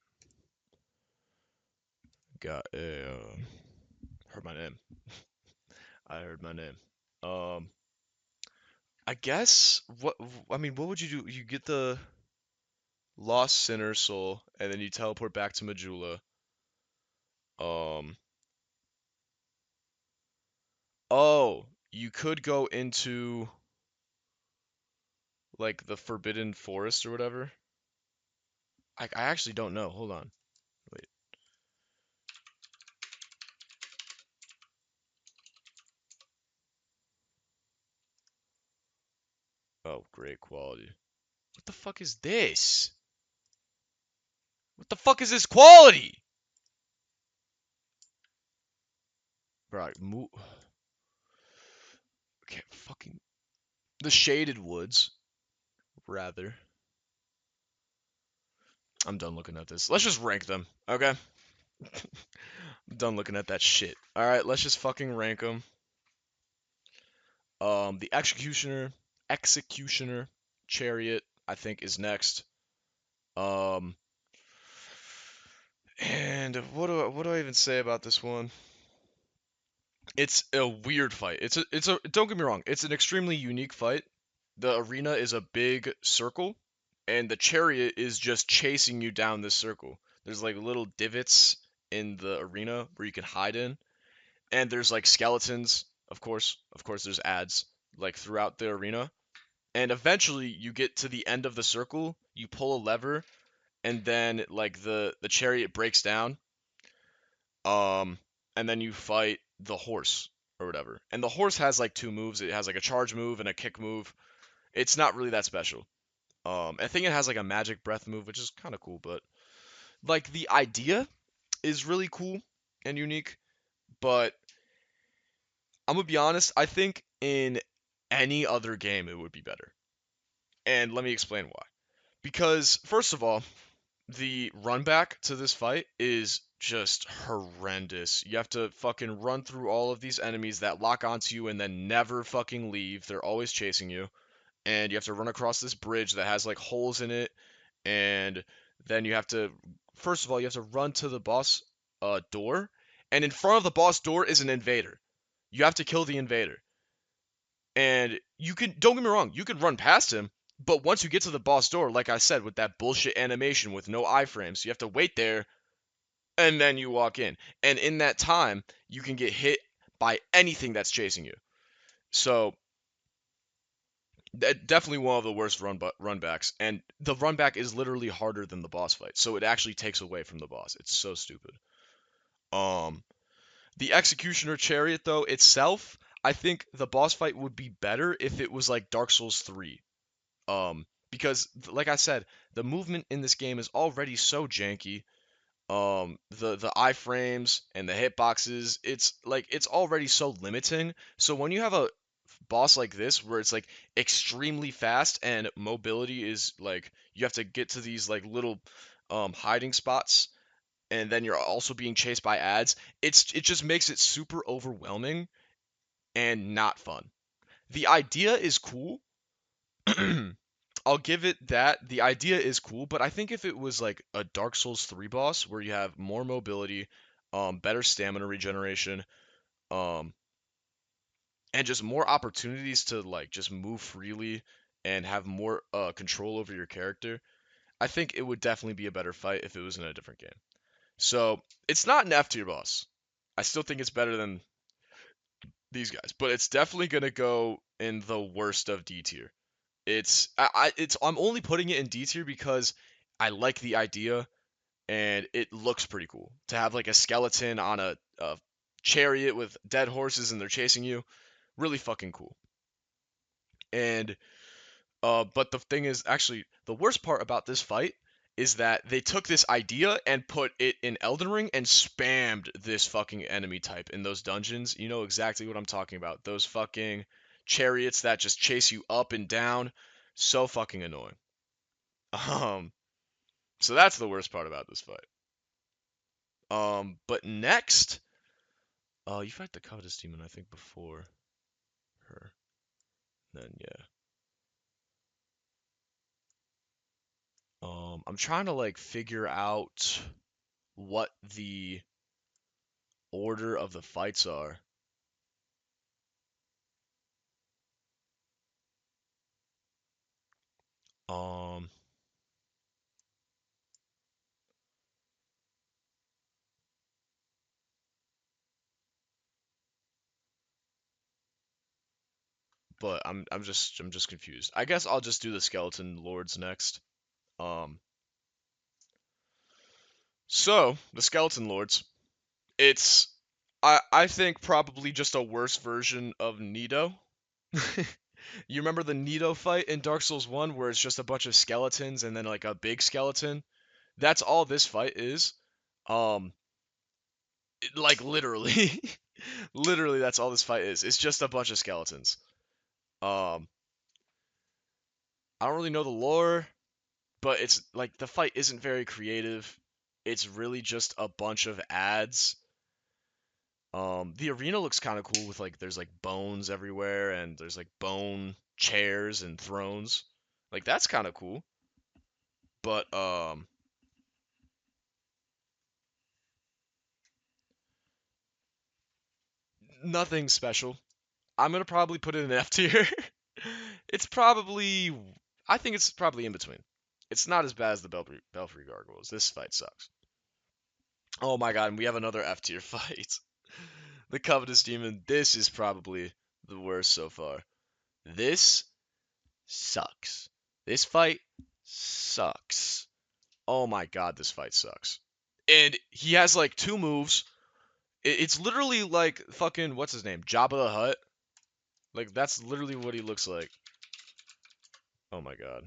Got a heard my name. I heard my name. Um, I guess I mean, what would you do? You get the Lost Sinner Soul, and then you teleport back to Majula. Um, oh, you could go into like the Forbidden Forest or whatever. I actually don't know. Hold on. Wait. Oh, great quality. What the fuck is this? What the fuck is this quality? Bro, move. Okay, fucking the Shaded Woods, rather. I'm done looking at this. Let's just rank them, okay? I'm done looking at that shit. All right, let's just fucking rank them. The Executioner, Chariot, I think is next. Um, and what do I even say about this one? It's a weird fight. It's a don't get me wrong, it's an extremely unique fight. The arena is a big circle, and the chariot is just chasing you down this circle. There's like little divots in the arena where you can hide in, and there's like skeletons, of course there's ads like throughout the arena. And eventually you get to the end of the circle, you pull a lever, and then like the chariot breaks down. Um, and then you fight the horse or whatever. And the horse has like two moves. It has like a charge move and a kick move. It's not really that special. I think it has like a magic breath move, which is kind of cool, but like the idea is really cool and unique, but I'm gonna be honest, I think in any other game it would be better. And let me explain why. Because first of all, the run back to this fight is just horrendous. You have to fucking run through all of these enemies that lock onto you and then never fucking leave. They're always chasing you. And you have to run across this bridge that has like holes in it. And then you have to, first of all, you have to run to the boss door. And in front of the boss door is an invader. You have to kill the invader. And you can, don't get me wrong, you can run past him, but once you get to the boss door, like I said, with that bullshit animation with no iframes, you have to wait there and then you walk in. And in that time, you can get hit by anything that's chasing you. So that definitely one of the worst run backs, and the run back is literally harder than the boss fight. So it actually takes away from the boss. It's so stupid. Um, the Executioner Chariot though itself, I think the boss fight would be better if it was like Dark Souls 3. Because like I said, the movement in this game is already so janky. The iframes and the hitboxes, it's like it's already so limiting. So when you have a boss like this where it's like extremely fast and mobility is like you have to get to these like little hiding spots, and then you're also being chased by ads, it just makes it super overwhelming and not fun. The idea is cool. I'll give it that. The idea is cool, but I think if it was like a Dark Souls 3 boss where you have more mobility, better stamina regeneration, um, and just more opportunities to like just move freely and have more control over your character, I think it would definitely be a better fight if it was in a different game. So it's not an F tier boss. I still think it's better than these guys, but it's definitely gonna go in the worst of D tier. I'm only putting it in D tier because I like the idea and it looks pretty cool to have like a skeleton on a chariot with dead horses and they're chasing you. Really fucking cool. And but the thing is, actually, the worst part about this fight is that they took this idea and put it in Elden Ring and spammed this fucking enemy type in those dungeons. You know exactly what I'm talking about. Those fucking chariots that just chase you up and down. So fucking annoying. Um, so that's the worst part about this fight. But next, you fight the Covetous Demon, I think, before her. Then yeah. I'm trying to like figure out what the order of the fights are. Um, but I'm just confused. I guess I'll just do the Skeleton Lords next. Um, so the Skeleton Lords, it's I think probably just a worse version of Nito. You remember the Nito fight in Dark Souls 1 where it's just a bunch of skeletons and then like a big skeleton? That's all this fight is. Um, like literally. Literally that's all this fight is. It's just a bunch of skeletons. Um, I don't really know the lore, but it's like the fight isn't very creative. It's really just a bunch of ads. The arena looks kind of cool with like there's like bones everywhere and there's like bone chairs and thrones. Like that's kind of cool. But nothing special. I'm gonna probably put it in F tier. It's probably, I think it's probably in between. It's not as bad as the Belfry Gargoyles. This fight sucks. Oh my god, and we have another F tier fight. The Covetous Demon. This is probably the worst so far. This sucks. This fight sucks. Oh my god, this fight sucks. And he has like two moves. It's literally like fucking what's his name? Jabba the Hutt. Like that's literally what he looks like. Oh my god.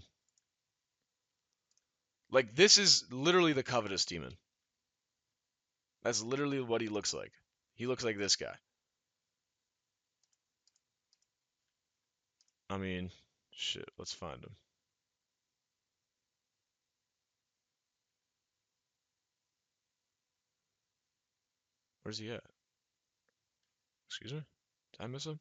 Like this is literally the Covetous Demon. That's literally what he looks like. He looks like this guy. I mean, shit, let's find him. Where's he at? Excuse me? Did I miss him?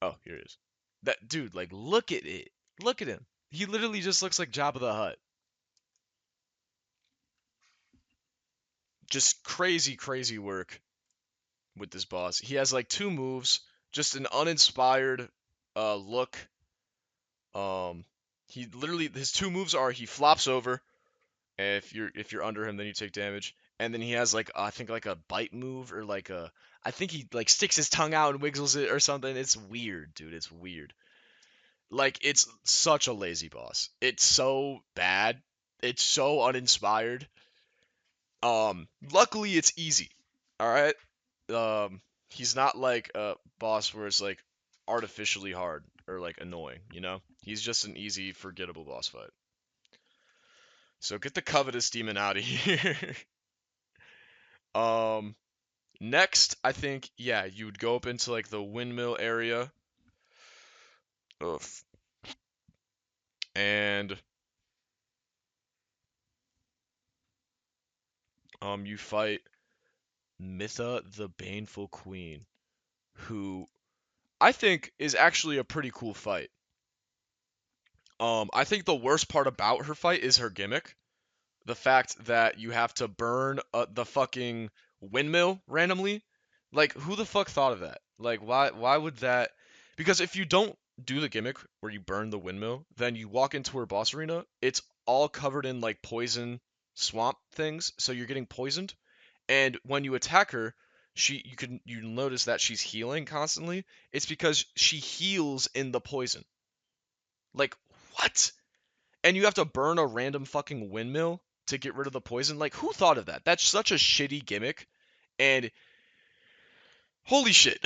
Oh, here he is. That dude, like, look at it. Look at him. He literally just looks like Jabba the Hutt. Just crazy, crazy work with this boss. He has like two moves, just an uninspired look. Um, he literally his two moves are he flops over, and if you're under him, then you take damage. And then he has like I think like a bite move or like a I think he like sticks his tongue out and wiggles it or something. It's weird, dude. It's weird. Like it's such a lazy boss. It's so bad. It's so uninspired. Luckily it's easy. All right. He's not like a boss where it's like artificially hard or like annoying, you know? He's just an easy, forgettable boss fight. So get the Covetous Demon out of here. um, Next, I think, yeah, you would go up into like the windmill area. Oof. And you fight Mytha the Baneful Queen, who I think is actually a pretty cool fight. I think the worst part about her fight is her gimmick. The fact that you have to burn the fucking windmill randomly. Like, who the fuck thought of that? Like, why would that? Because if you don't do the gimmick where you burn the windmill, then you walk into her boss arena, it's all covered in like poison swamp things, so you're getting poisoned. And when you attack her, you notice that she's healing constantly. It's because she heals in the poison. Like, what? And you have to burn a random fucking windmill to get rid of the poison. Like, who thought of that? That's such a shitty gimmick. And holy shit.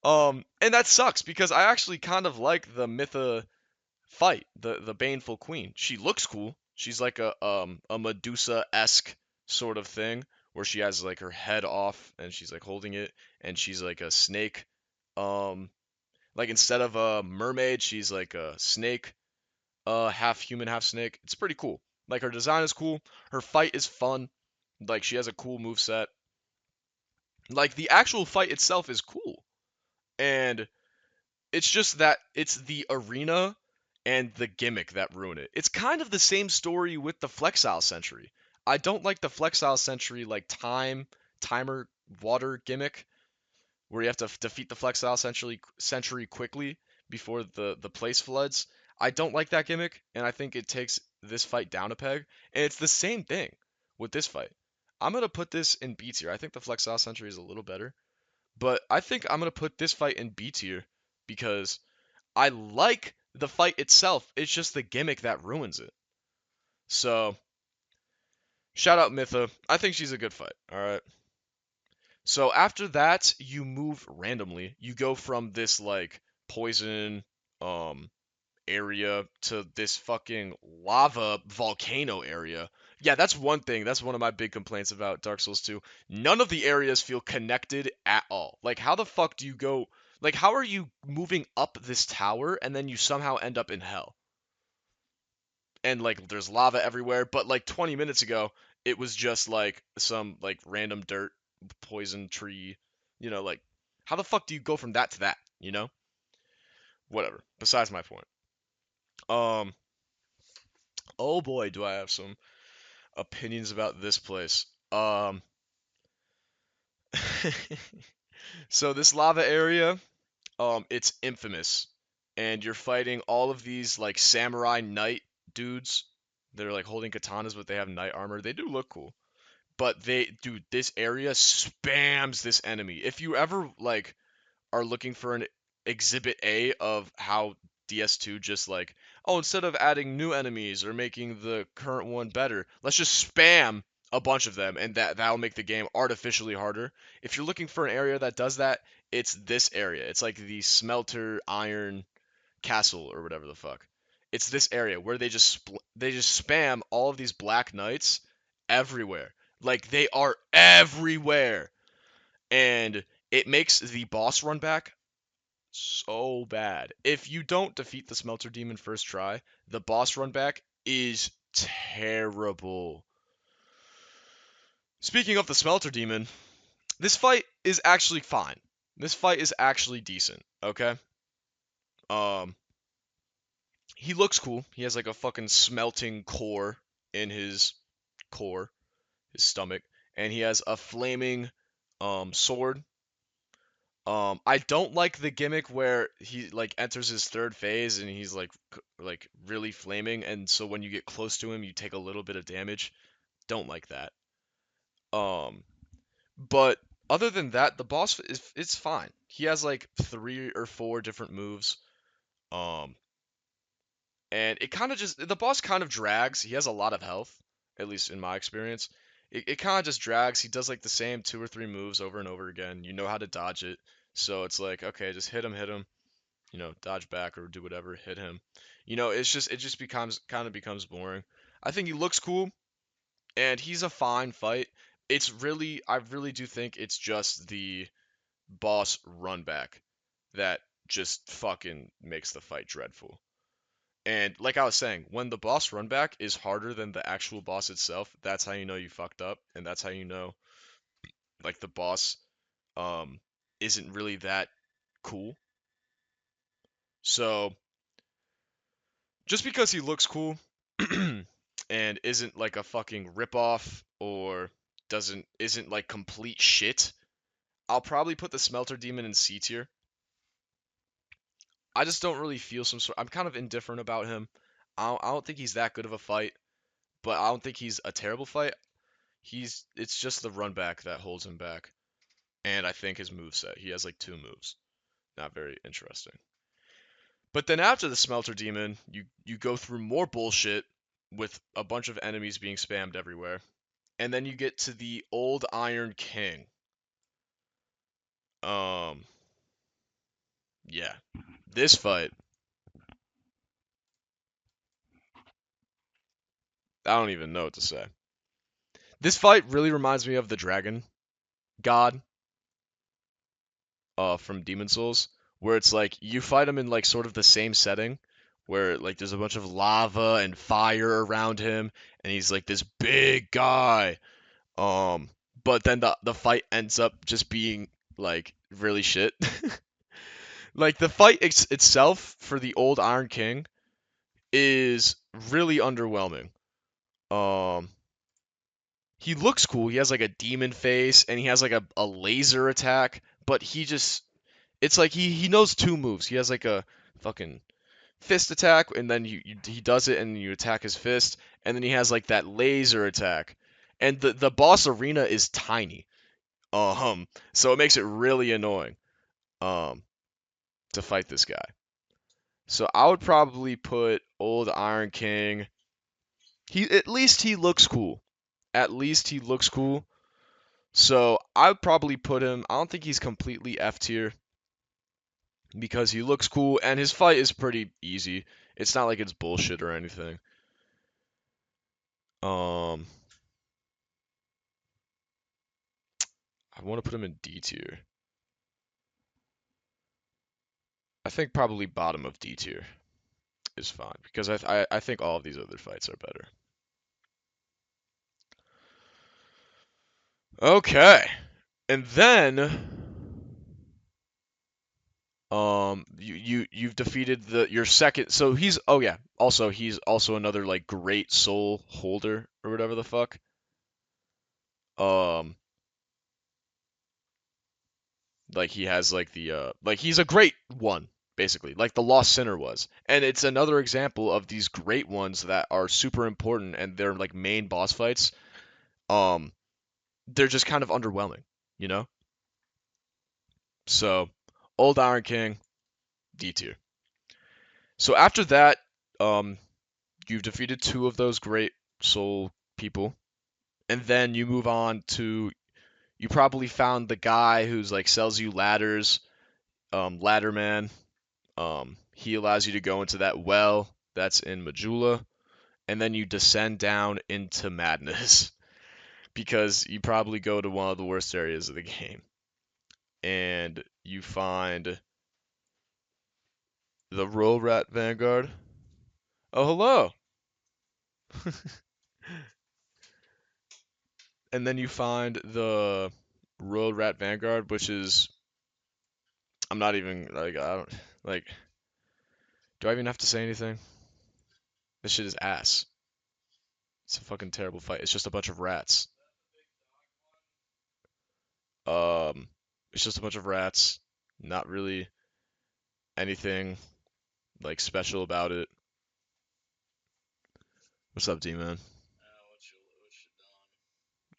And that sucks because I actually kind of like the Mytha fight, the Baneful Queen. She looks cool. She's like a Medusa-esque sort of thing where she has like her head off and she's like holding it and she's like a snake. Um like instead of a mermaid, she's like a snake, half human, half snake. It's pretty cool. Like her design is cool. Her fight is fun. Like she has a cool move set. Like the actual fight itself is cool. And it's just that it's the arena and the gimmick that ruin it. It's kind of the same story with the Flexile Sentry. I don't like the Flexile Sentry like timer water gimmick where you have to defeat the Flexile Sentry quickly before the place floods. I don't like that gimmick, and I think it takes this fight down a peg. And it's the same thing with this fight. I'm gonna put this in B tier. I think the Flexile Sentry is a little better, but I think I'm gonna put this fight in B tier because I like the fight itself. It's just the gimmick that ruins it. So shout out Mytha. I think she's a good fight. All right. So after that, you move randomly. You go from this like poison um area to this fucking lava volcano area. Yeah, that's one thing. That's one of my big complaints about Dark Souls 2. None of the areas feel connected at all. Like how the fuck do you go like how are you moving up this tower and then you somehow end up in hell? And like there's lava everywhere, but like 20 minutes ago it was just like some like random dirt poison tree, like how the fuck do you go from that to that? Whatever. Besides my point. Um oh boy, do I have some opinions about this place. So this lava area, it's infamous and you're fighting all of these like samurai knight dudes. They're like holding katanas but they have knight armor. They do look cool. But dude, this area spams this enemy. If you ever like are looking for an exhibit A of how DS2 just like, oh, instead of adding new enemies or making the current one better, let's just spam a bunch of them and that'll make the game artificially harder. If you're looking for an area that does that, it's this area. It's like the Smelter Iron Castle or whatever the fuck. It's this area where they just spam all of these black knights everywhere. Like they are everywhere. And it makes the boss run back so bad. If you don't defeat the Smelter Demon first try, the boss run back is terrible. Speaking of the Smelter Demon, this fight is actually fine. This fight is actually decent, okay? Um he looks cool. He has like a fucking smelting core in his core, his stomach, and he has a flaming sword. I don't like the gimmick where he like enters his third phase and he's like really flaming, and so when you get close to him, you take a little bit of damage. Don't like that. Um, but other than that, the boss is it's fine. He has like 3 or 4 different moves. Um, and it kind of just the boss kind of drags. He has a lot of health, at least in my experience. It kind of just drags. He does like the same 2 or 3 moves over and over again. You know how to dodge it, so it's like okay, just hit him, dodge back or do whatever, hit him. It just becomes boring. I think he looks cool and he's a fine fight. I really do think it's just the boss run back that just fucking makes the fight dreadful. And like I was saying, when the boss run back is harder than the actual boss itself, that's how you know you fucked up, and that's how you know like the boss um isn't really that cool. So just because he looks cool and isn't like a fucking ripoff or isn't like complete shit, I'll probably put the Smelter Demon in C tier. I just don't really feel some sort. I'm kind of indifferent about him. I don't think he's that good of a fight, but I don't think he's a terrible fight. It's just the run back that holds him back. And I think his move set. He has like 2 moves. Not very interesting. But then after the Smelter Demon, you go through more bullshit with a bunch of enemies being spammed everywhere. And then you get to the Old Iron King. Um yeah. This fight I don't even know what to say. This fight really reminds me of the Dragon God from Demon Souls, where it's like you fight him in like sort of the same setting, where like there's a bunch of lava and fire around him, and he's like this big guy. Um, but then the fight ends up just being like really shit. Like the fight itself for the old Iron King is really underwhelming. Um, he looks cool. He has like a demon face and he has like a laser attack, but he just it's like he knows two moves. He has like a fucking fist attack and then he does it and you attack his fist and then he has like that laser attack. And the boss arena is tiny. So it makes it really annoying um to fight this guy. So I would probably put old Iron King. He at least he looks cool. At least he looks cool. So I would probably put him. I don't think he's completely F tier because he looks cool and his fight is pretty easy. It's not like it's bullshit or anything. Um, I want to put him in D tier. I think probably bottom of D tier is fine because I think all of these other fights are better. Okay, and then you've defeated your second. So he's oh yeah. Also he's also another like great soul holder or whatever the fuck. Um, like he has like the like he's a great one basically, like the Lost Sinner was. And it's another example of these great ones that are super important and they're like main boss fights. Um, they're just kind of underwhelming, you know? So, Old Iron King, D tier. So after that, um, you've defeated two of those great soul people, and then you move on to you probably found the guy who's like sells you ladders, Ladder Man. He allows you to go into that well that's in Majula, and then you descend down into madness because you probably go to one of the worst areas of the game, and you find the Roll Rat Vanguard. Oh, hello! And then you find the Road Rat Vanguard, which is I'm not even like I don't like. Do I even have to say anything? This shit is ass. It's a fucking terrible fight. It's just a bunch of rats. Um, it's just a bunch of rats. Not really anything like special about it. What's up, D-Man?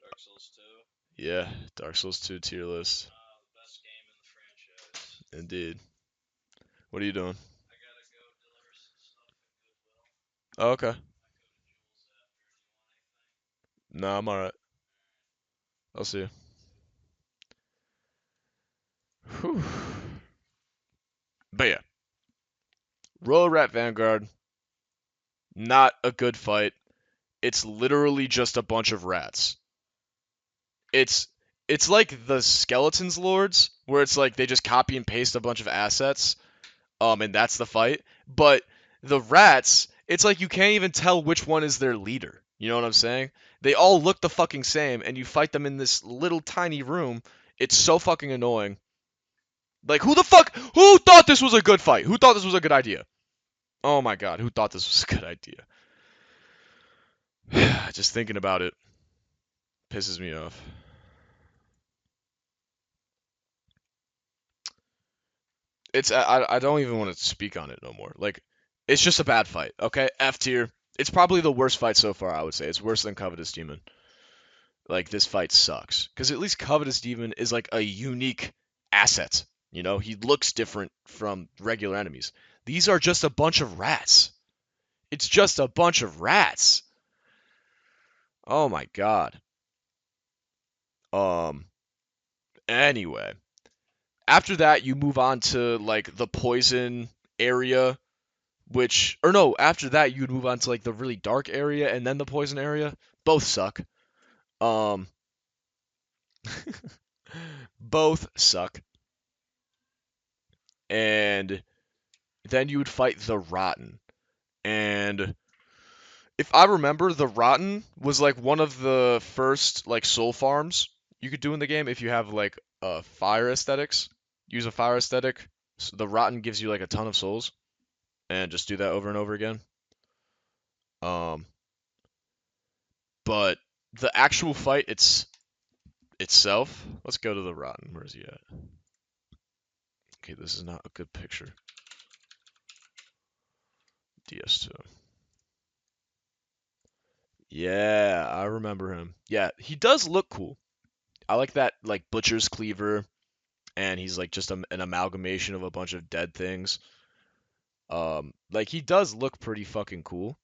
Dark Souls 2. Yeah, Dark Souls 2 tier list. The best game in the franchise. Indeed. What are you doing? I gotta go deliver some stuff at Goodwill. Oh, okay. I go to Jules after. Do you want anything? No, I'm alright. I'll see you. Whew. But yeah, Royal Rat Vanguard, not a good fight. It's literally just a bunch of rats. It's it's like the Skeletons Lords, where it's like they just copy and paste a bunch of assets, and that's the fight. But the rats, it's like you can't even tell which one is their leader. You know what I'm saying? They all look the fucking same, and you fight them in this little tiny room. It's so fucking annoying. Like who the fuck? Who thought this was a good fight? Who thought this was a good idea? Oh my god, who thought this was a good idea? Just thinking about it pisses me off. I don't even want to speak on it no more. Like it's just a bad fight. Okay, F tier. It's probably the worst fight so far. I would say it's worse than Covetous Demon. Like this fight sucks because at least Covetous Demon is like a unique asset. You know, he looks different from regular enemies. These are just a bunch of rats. It's just a bunch of rats. Oh my god. Um. Anyway, after that you move on to like the poison area which or no, after that you'd move on to like the really dark area and then the poison area. Both suck. Um, both suck. And then you would fight the Rotten. And if I remember, the Rotten was like one of the first like soul farms you could do in the game if you have like fire aesthetics. Use a fire aesthetic. So the Rotten gives you like a ton of souls, and just do that over and over again. Um, but the actual fight itself. Let's go to the Rotten. Where is he at? Okay, this is not a good picture. DS2. Yeah, I remember him. Yeah, he does look cool. I like that like butcher's cleaver, and he's like just an amalgamation of a bunch of dead things. Like he does look pretty fucking cool.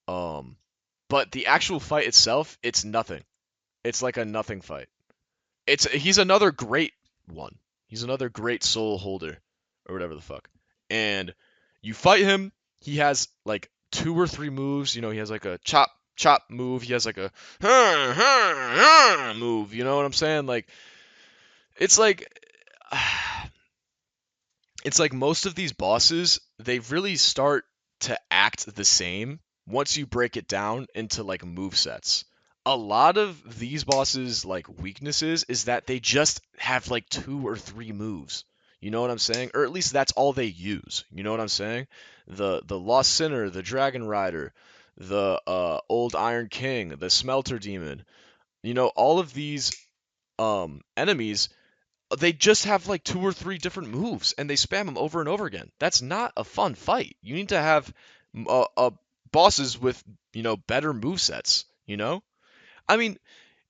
Um, but the actual fight itself, it's nothing. It's like a nothing fight. He's another great one. He's another great soul holder or whatever the fuck. And you fight him, he has like two or three moves. You know, he has like a chop chop move. He has like a move. You know what I'm saying? Like it's like it's like most of these bosses, they really start to act the same once you break it down into like move sets. A lot of these bosses like weaknesses is that they just have like two or three moves. You know what I'm saying? Or at least that's all they use. You know what I'm saying? The Lost Sinner, the Dragon Rider, the Old Iron King, the Smelter Demon. You know, all of these enemies, they just have like two or three different moves and they spam them over and over again. That's not a fun fight. You need to have bosses with, better move sets, you know? I mean,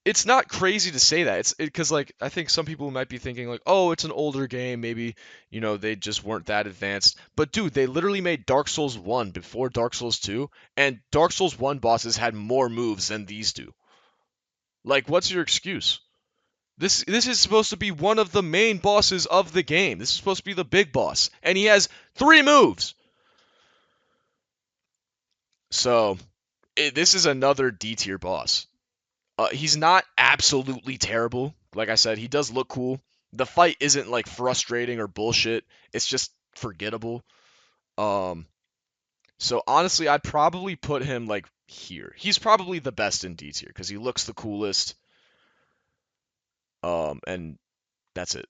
it's not crazy to say that. It's because like I think some people might be thinking like, "Oh, it's an older game, maybe, they just weren't that advanced." But dude, they literally made Dark Souls 1 before Dark Souls 2, and Dark Souls 1 bosses had more moves than these do. Like, what's your excuse? This is supposed to be one of the main bosses of the game. This is supposed to be the big boss, and he has three moves. So this is another D tier boss. He's not absolutely terrible. Like I said, he does look cool. The fight isn't like frustrating or bullshit. It's just forgettable. Um, so honestly, I'd probably put him like here. He's probably the best in D tier because he looks the coolest. And that's it.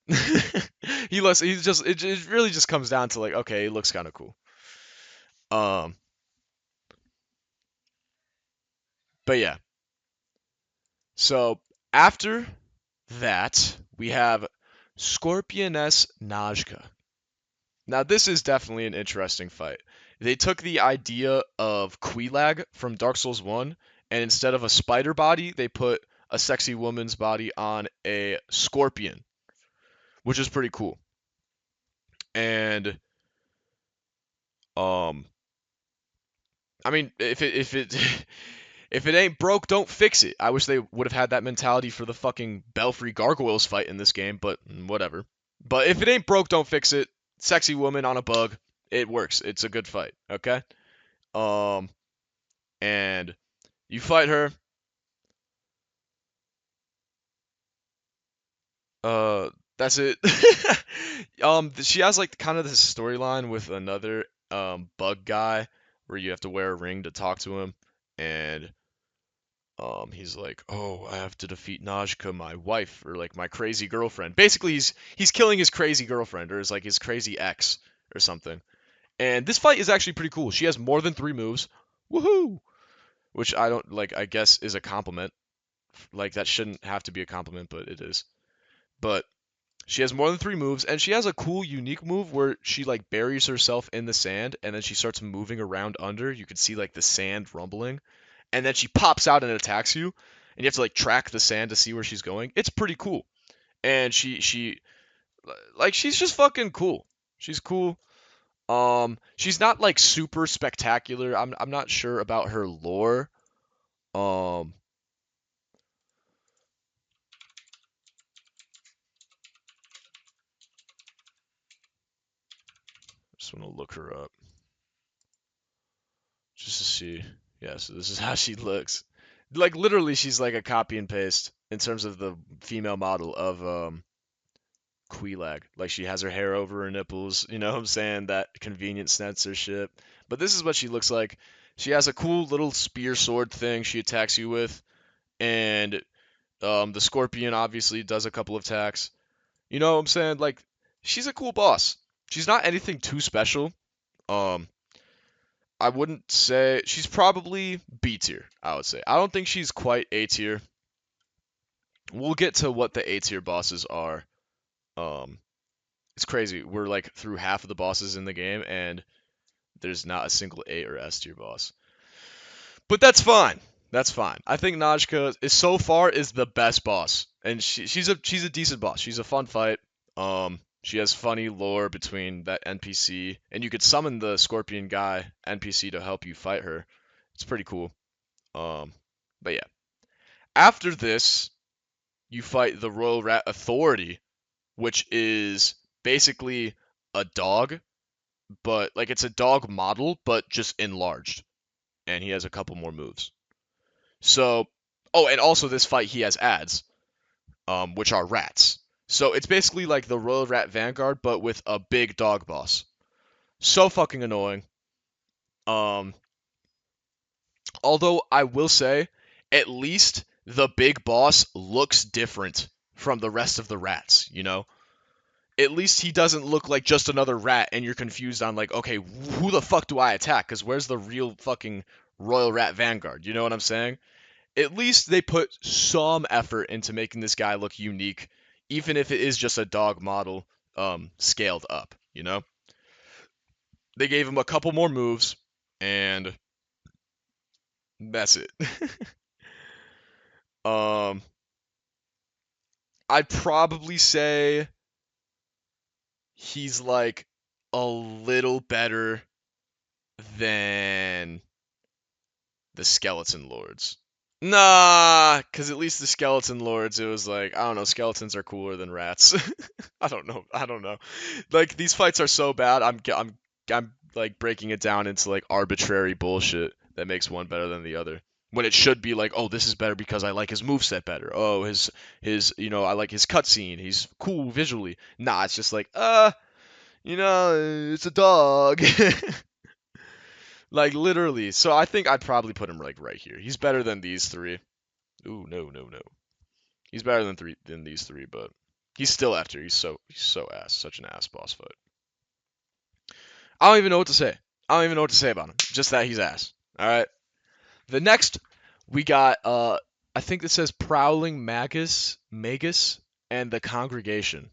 He's just it really just comes down to like okay, it looks kind of cool. Um, but yeah. So after that, we have Scorpioness Najka. Now this is definitely an interesting fight. They took the idea of Quelaag from Dark Souls 1 and instead of a spider body, they put a sexy woman's body on a scorpion, which is pretty cool. And um I mean, if it if it ain't broke, don't fix it. I wish they would have had that mentality for the fucking Belfry Gargoyles fight in this game, but whatever. But if it ain't broke, don't fix it. Sexy woman on a bug, it works. It's a good fight, okay? Um, and you fight her. Uh, that's it. She has like kind of this storyline with another bug guy where you have to wear a ring to talk to him, and he's like, "Oh, I have to defeat Najka, my wife, or like my crazy girlfriend." Basically, he's killing his crazy girlfriend, or his like his crazy ex, or something. And this fight is actually pretty cool. She has more than three moves, woohoo! Which I don't like. I guess is a compliment. Like that shouldn't have to be a compliment, but it is. But she has more than three moves, and she has a cool, unique move where she like buries herself in the sand, and then she starts moving around under. You can see like the sand rumbling, and then she pops out and attacks you, and you have to like track the sand to see where she's going. It's pretty cool, and she like she's just fucking cool. She's cool. She's not like super spectacular. I'm not sure about her lore. Um, just want to look her up. just to see. Yeah, so this is how she looks. Like literally, she's like a copy and paste in terms of the female model of Quelaag. Like she has her hair over her nipples, you know what I'm saying? That convenient censorship. But this is what she looks like. She has a cool little spear sword thing she attacks you with, and the scorpion obviously does a couple of attacks. You know what I'm saying? Like she's a cool boss. She's not anything too special. Um, I wouldn't say she's probably B tier, I would say. I don't think she's quite A tier. We'll get to what the A tier bosses are. Um, it's crazy. We're like through half of the bosses in the game, and there's not a single A or S tier boss. But that's fine. That's fine. I think Najka is so far is the best boss, and she's a decent boss. She's a fun fight. She has funny lore between that NPC, and you could summon the Scorpion guy NPC to help you fight her. It's pretty cool. Um, but yeah, after this, you fight the Royal Rat Authority, which is basically a dog, but like it's a dog model, but just enlarged, and he has a couple more moves. So, oh, and also this fight he has ads, which are rats. So it's basically like the Royal Rat Vanguard, but with a big dog boss. So fucking annoying. Um, although I will say, at least the big boss looks different from the rest of the rats, you know? At least he doesn't look like just another rat and you're confused on like, okay, who the fuck do I attack? Because where's the real fucking Royal Rat Vanguard? You know what I'm saying? At least they put some effort into making this guy look unique, even if it is just a dog model scaled up, you know? They gave him a couple more moves, and that's it. um, I'd probably say he's like a little better than the Skeleton Lords. Nah, because at least the Skeleton Lords, it was like, I don't know, skeletons are cooler than rats. I don't know. I don't know. Like, these fights are so bad, I'm like breaking it down into like arbitrary bullshit that makes one better than the other. When it should be like, oh, this is better because I like his moveset better. Oh, I like his cutscene. He's cool visually. Nah, it's just like, it's a dog. Like literally. So I think I'd probably put him like right here. He's better than these three. Ooh, no, no, no. He's better than these three, but he's still after. He's so ass. Such an ass boss fight. I don't even know what to say. I don't even know what to say about him. Just that he's ass. All right. The next we got I think it says Prowling Magus and the Congregation.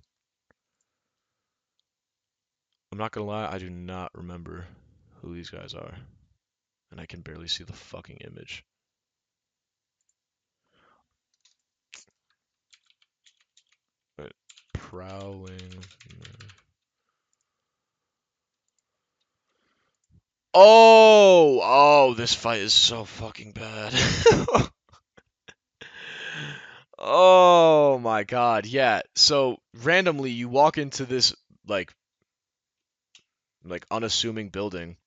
I'm not gonna lie, I do not remember who these guys are, and I can barely see the fucking image. But Prowling. Oh, this fight is so fucking bad. Oh my god, yeah. So randomly you walk into this like unassuming building,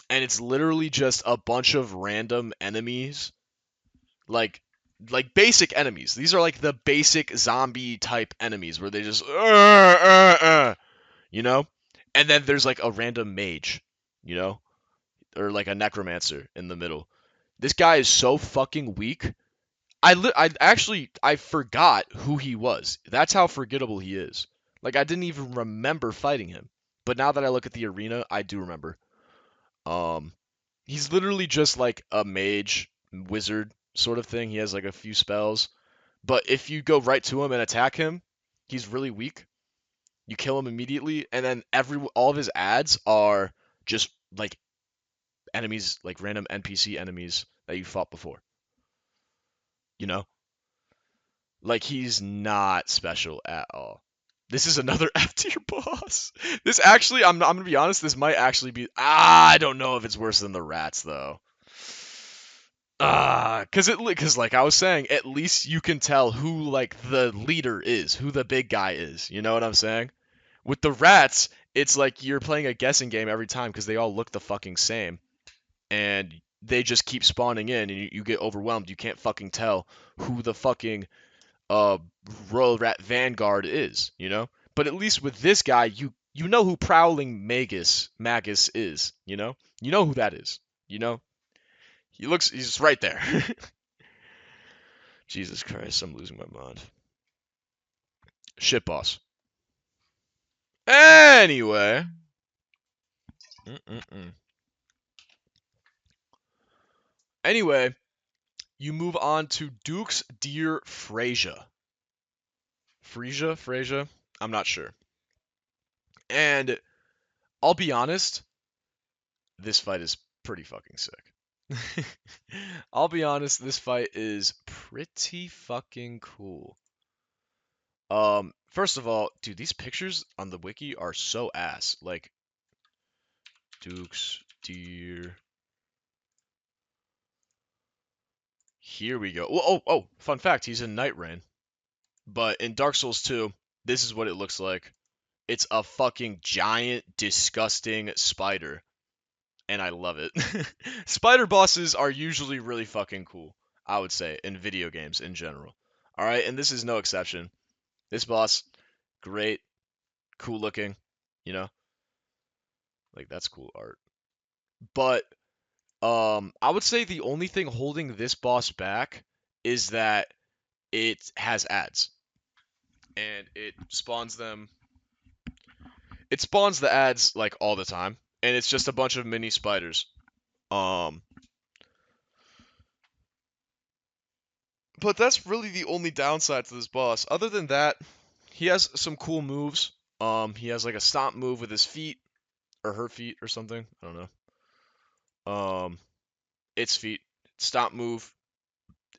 and it's literally just a bunch of random enemies, like basic enemies. These are like the basic zombie type enemies where they just you know? And then there's like a random mage, you know? Or like a necromancer in the middle. This guy is so fucking weak. I forgot who he was. That's how forgettable he is. Like I didn't even remember fighting him. But now that I look at the arena, I do remember. Um, he's literally just like a mage wizard sort of thing. He has like a few spells, but if you go right to him and attack him, he's really weak. You kill him immediately, and then all of his ads are just like enemies, like random NPC enemies that you fought before. You know, like he's not special at all. This is another F tier boss. This actually, I'm gonna be honest. This might actually be. I don't know if it's worse than the rats though. Cause like I was saying, at least you can tell who like the leader is, who the big guy is. You know what I'm saying? With the rats, it's like you're playing a guessing game every time because they all look the fucking same. and they just keep spawning in, and you get overwhelmed. You can't fucking tell who the fucking uh Royal Rat Vanguard is, you know? But at least with this guy, you know who Prowling Magus is, you know? You know who that is, you know? He's right there. Jesus Christ, I'm losing my mind. Shit boss. Anyway. Mm-mm-mm. Anyway, you move on to Duke's Deer Freyja. Freyja? I'm not sure. And I'll be honest, this fight is pretty fucking sick. I'll be honest, this fight is pretty fucking cool. First of all, dude, these pictures on the wiki are so ass. Like, Duke's Deer. Here we go. Oh, fun fact, he's in Night Rain. But in Dark Souls 2, this is what it looks like. It's a fucking giant, disgusting spider. And I love it. Spider bosses are usually really fucking cool, I would say, in video games in general. Alright, and this is no exception. This boss, great, cool looking, you know? Like, that's cool art. But, I would say the only thing holding this boss back is that it has ads. And it spawns the ads like all the time, and it's just a bunch of mini spiders. Um, but that's really the only downside to this boss. Other than that, he has some cool moves. He has like a stomp move with his feet or her feet or something. I don't know. Its feet. Stomp move.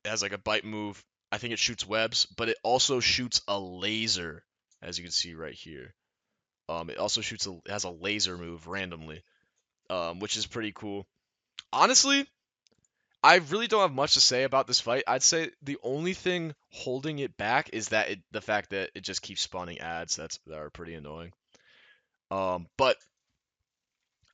It has like a bite move. I think it shoots webs, but it also shoots a laser, as you can see right here. It also it has a laser move randomly, which is pretty cool. Honestly, I really don't have much to say about this fight. I'd say the only thing holding it back is that the fact that it just keeps spawning ads that are pretty annoying. But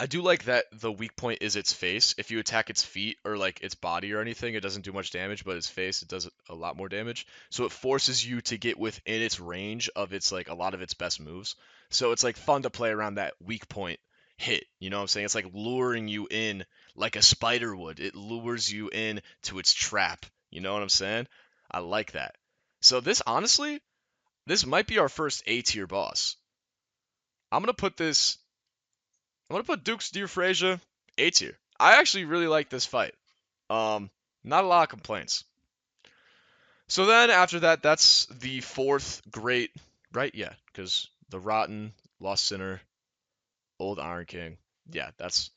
I do like that the weak point is its face. If you attack its feet or like its body or anything, it doesn't do much damage, but its face it does a lot more damage. So it forces you to get within its range of its like a lot of its best moves. So it's like fun to play around that weak point hit. You know what I'm saying? It's like luring you in like a spider would. It lures you in to its trap. You know what I'm saying? I like that. So this honestly, this might be our first A tier boss. I'm gonna put this I'm gonna put Duke's Deer Freyja A tier. I actually really like this fight. Not a lot of complaints. So then after that, that's the fourth great, right? Yeah, because the Rotten, Lost Sinner, Old Iron King. Yeah, that's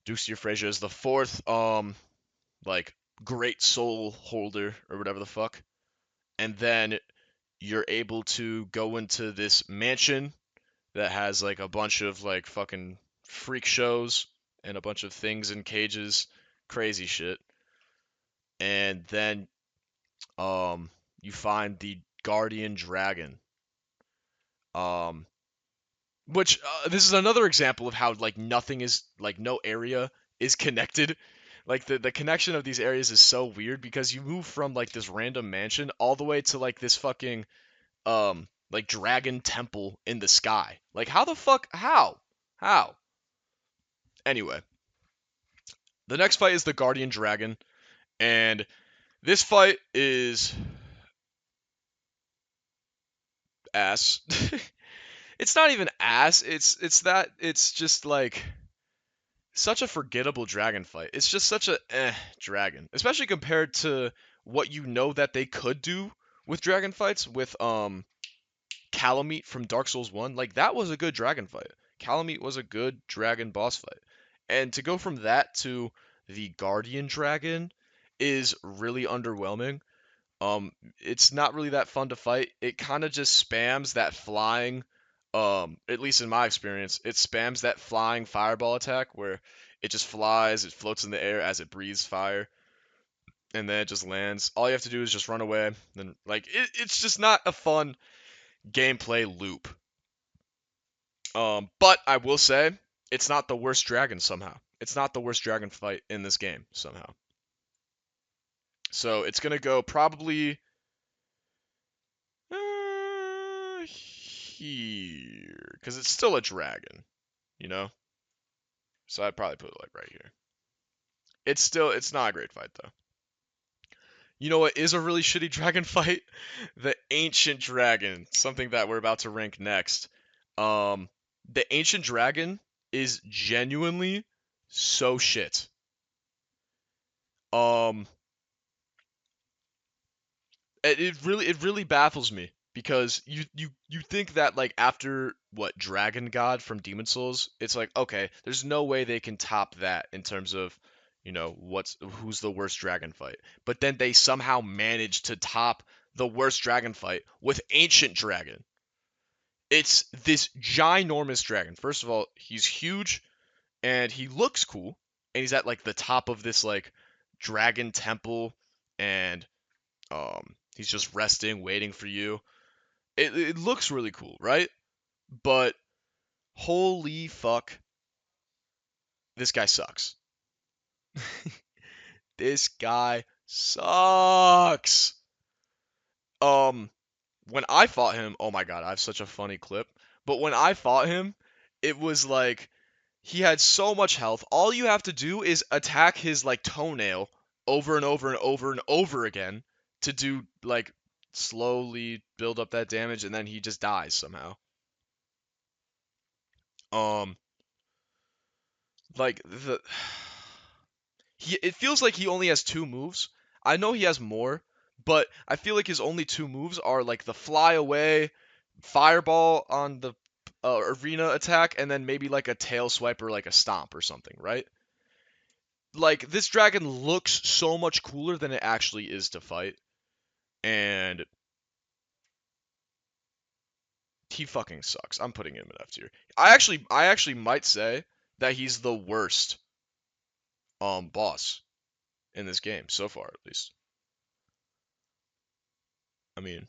Duke's Deer Freyja is the fourth, like great soul holder or whatever the fuck. And then you're able to go into this mansion that has like a bunch of like fucking freak shows and a bunch of things in cages, crazy shit. And then you find the Guardian Dragon. Um which this is another example of how like nothing is like no area is connected. Like the connection of these areas is so weird because you move from like this random mansion all the way to like this fucking like dragon temple in the sky. Like how the fuck how? Anyway, the next fight is the Guardian Dragon, and this fight is ass. It's not even ass. It's just like such a forgettable dragon fight. It's just such a dragon, especially compared to what you know that they could do with dragon fights with Kalameet from Dark Souls 1. Like that was a good dragon fight. Kalameet was a good dragon boss fight. And to go from that to the Guardian Dragon is really underwhelming. It's not really that fun to fight. It kind of just spams that flying, at least in my experience, it spams that flying fireball attack where it just flies, it floats in the air as it breathes fire, and then it just lands. All you have to do is just run away. Then like it's just not a fun gameplay loop. But I will say it's not the worst dragon somehow. It's not the worst dragon fight in this game somehow. So it's gonna go probably here, because it's still a dragon, you know. So I'd probably put it like right here. It's not a great fight though. You know what is a really shitty dragon fight? The Ancient Dragon, something that we're about to rank next. Um, the Ancient Dragon is genuinely so shit. Um, it really baffles me because you think that like after what Dragon God from Demon Souls, it's like okay, there's no way they can top that in terms of who's the worst dragon fight. But then they somehow manage to top the worst dragon fight with Ancient Dragon. It's this ginormous dragon. First of all, he's huge and he looks cool, and he's at like the top of this like dragon temple, and he's just resting, waiting for you. It looks really cool, right? But holy fuck, this guy sucks. This guy sucks. Um, when I fought him, oh my god, I have such a funny clip. But when I fought him, it was like he had so much health. All you have to do is attack his like toenail over and over and over and over again to do like slowly build up that damage, and then he just dies somehow. Um, like the it feels like he only has two moves. I know he has more, but I feel like his only two moves are like the fly away, fireball on the arena attack, and then maybe like a tail swipe or like a stomp or something, right? Like this dragon looks so much cooler than it actually is to fight, and he fucking sucks. I'm putting him in F tier. I actually might say that he's the worst boss in this game so far, at least. I mean,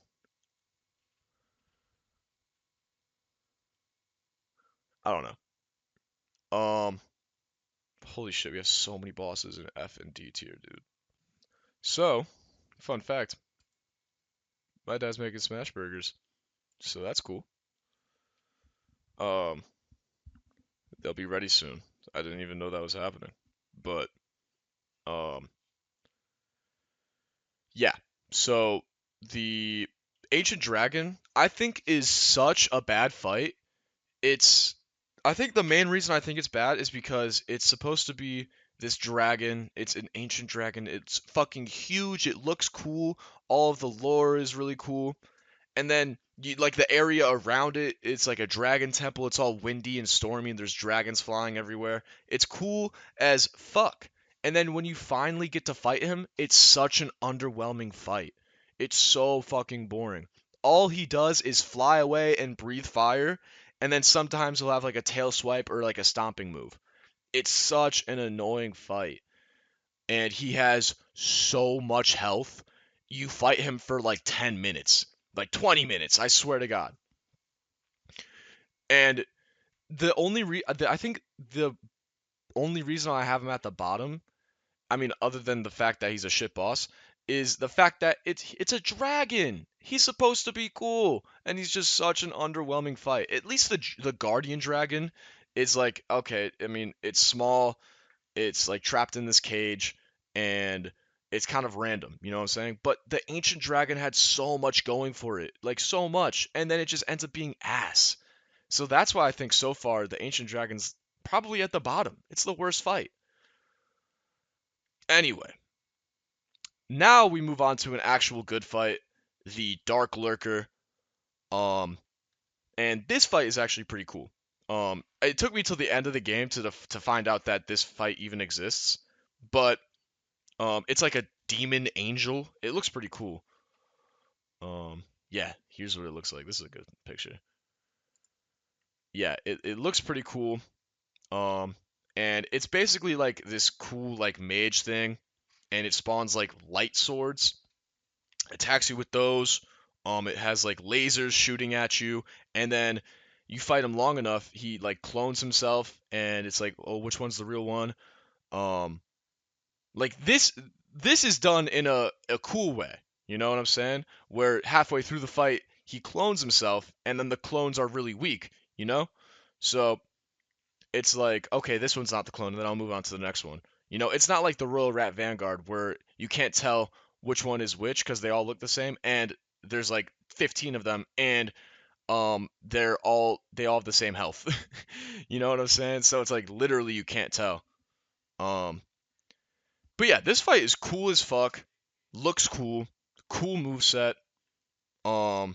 I don't know. Holy shit, we have so many bosses in F and D tier, dude. So, fun fact, my dad's making smash burgers, so that's cool. Um, they'll be ready soon. I didn't even know that was happening. But, um, yeah. So, the Ancient Dragon, I think, is such a bad fight. It's I think the main reason I think it's bad is because it's supposed to be this dragon. It's an ancient dragon. It's fucking huge. It looks cool. All of the lore is really cool. And then like the area around it, it's like a dragon temple. It's all windy and stormy and there's dragons flying everywhere. It's cool as fuck. And then when you finally get to fight him, it's such an underwhelming fight. It's so fucking boring. All he does is fly away and breathe fire, and then sometimes he'll have like a tail swipe or like a stomping move. It's such an annoying fight. And he has so much health. You fight him for like 10 minutes, like 20 minutes, I swear to God. And I think the only reason I have him at the bottom, I mean, other than the fact that he's a shit boss, is the fact that it's a dragon. He's supposed to be cool, and he's just such an underwhelming fight. At least the guardian dragon is like okay. I mean, it's small. It's like trapped in this cage, and it's kind of random. You know what I'm saying? But the ancient dragon had so much going for it, like so much, and then it just ends up being ass. So that's why I think so far the ancient dragon's probably at the bottom. It's the worst fight. Anyway, now we move on to an actual good fight, the Dark Lurker. Um, and this fight is actually pretty cool. It took me till the end of the game to find out that this fight even exists, but it's like a demon angel. It looks pretty cool. Yeah, here's what it looks like. This is a good picture. Yeah, it looks pretty cool. Um, and it's basically like this cool like mage thing, and it spawns like light swords, attacks you with those. It has like lasers shooting at you, and then you fight him long enough, he like clones himself, and it's like, oh, which one's the real one? Um, like this is done in a cool way. You know what I'm saying? Where halfway through the fight, he clones himself, and then the clones are really weak. You know, so it's like, okay, this one's not the clone, and then I'll move on to the next one. You know, it's not like the Royal Rat Vanguard where you can't tell which one is which because they all look the same, and there's like 15 of them, and they all have the same health. You know what I'm saying? So it's like literally you can't tell. Um, but yeah, this fight is cool as fuck. Looks cool. Cool move set. Um,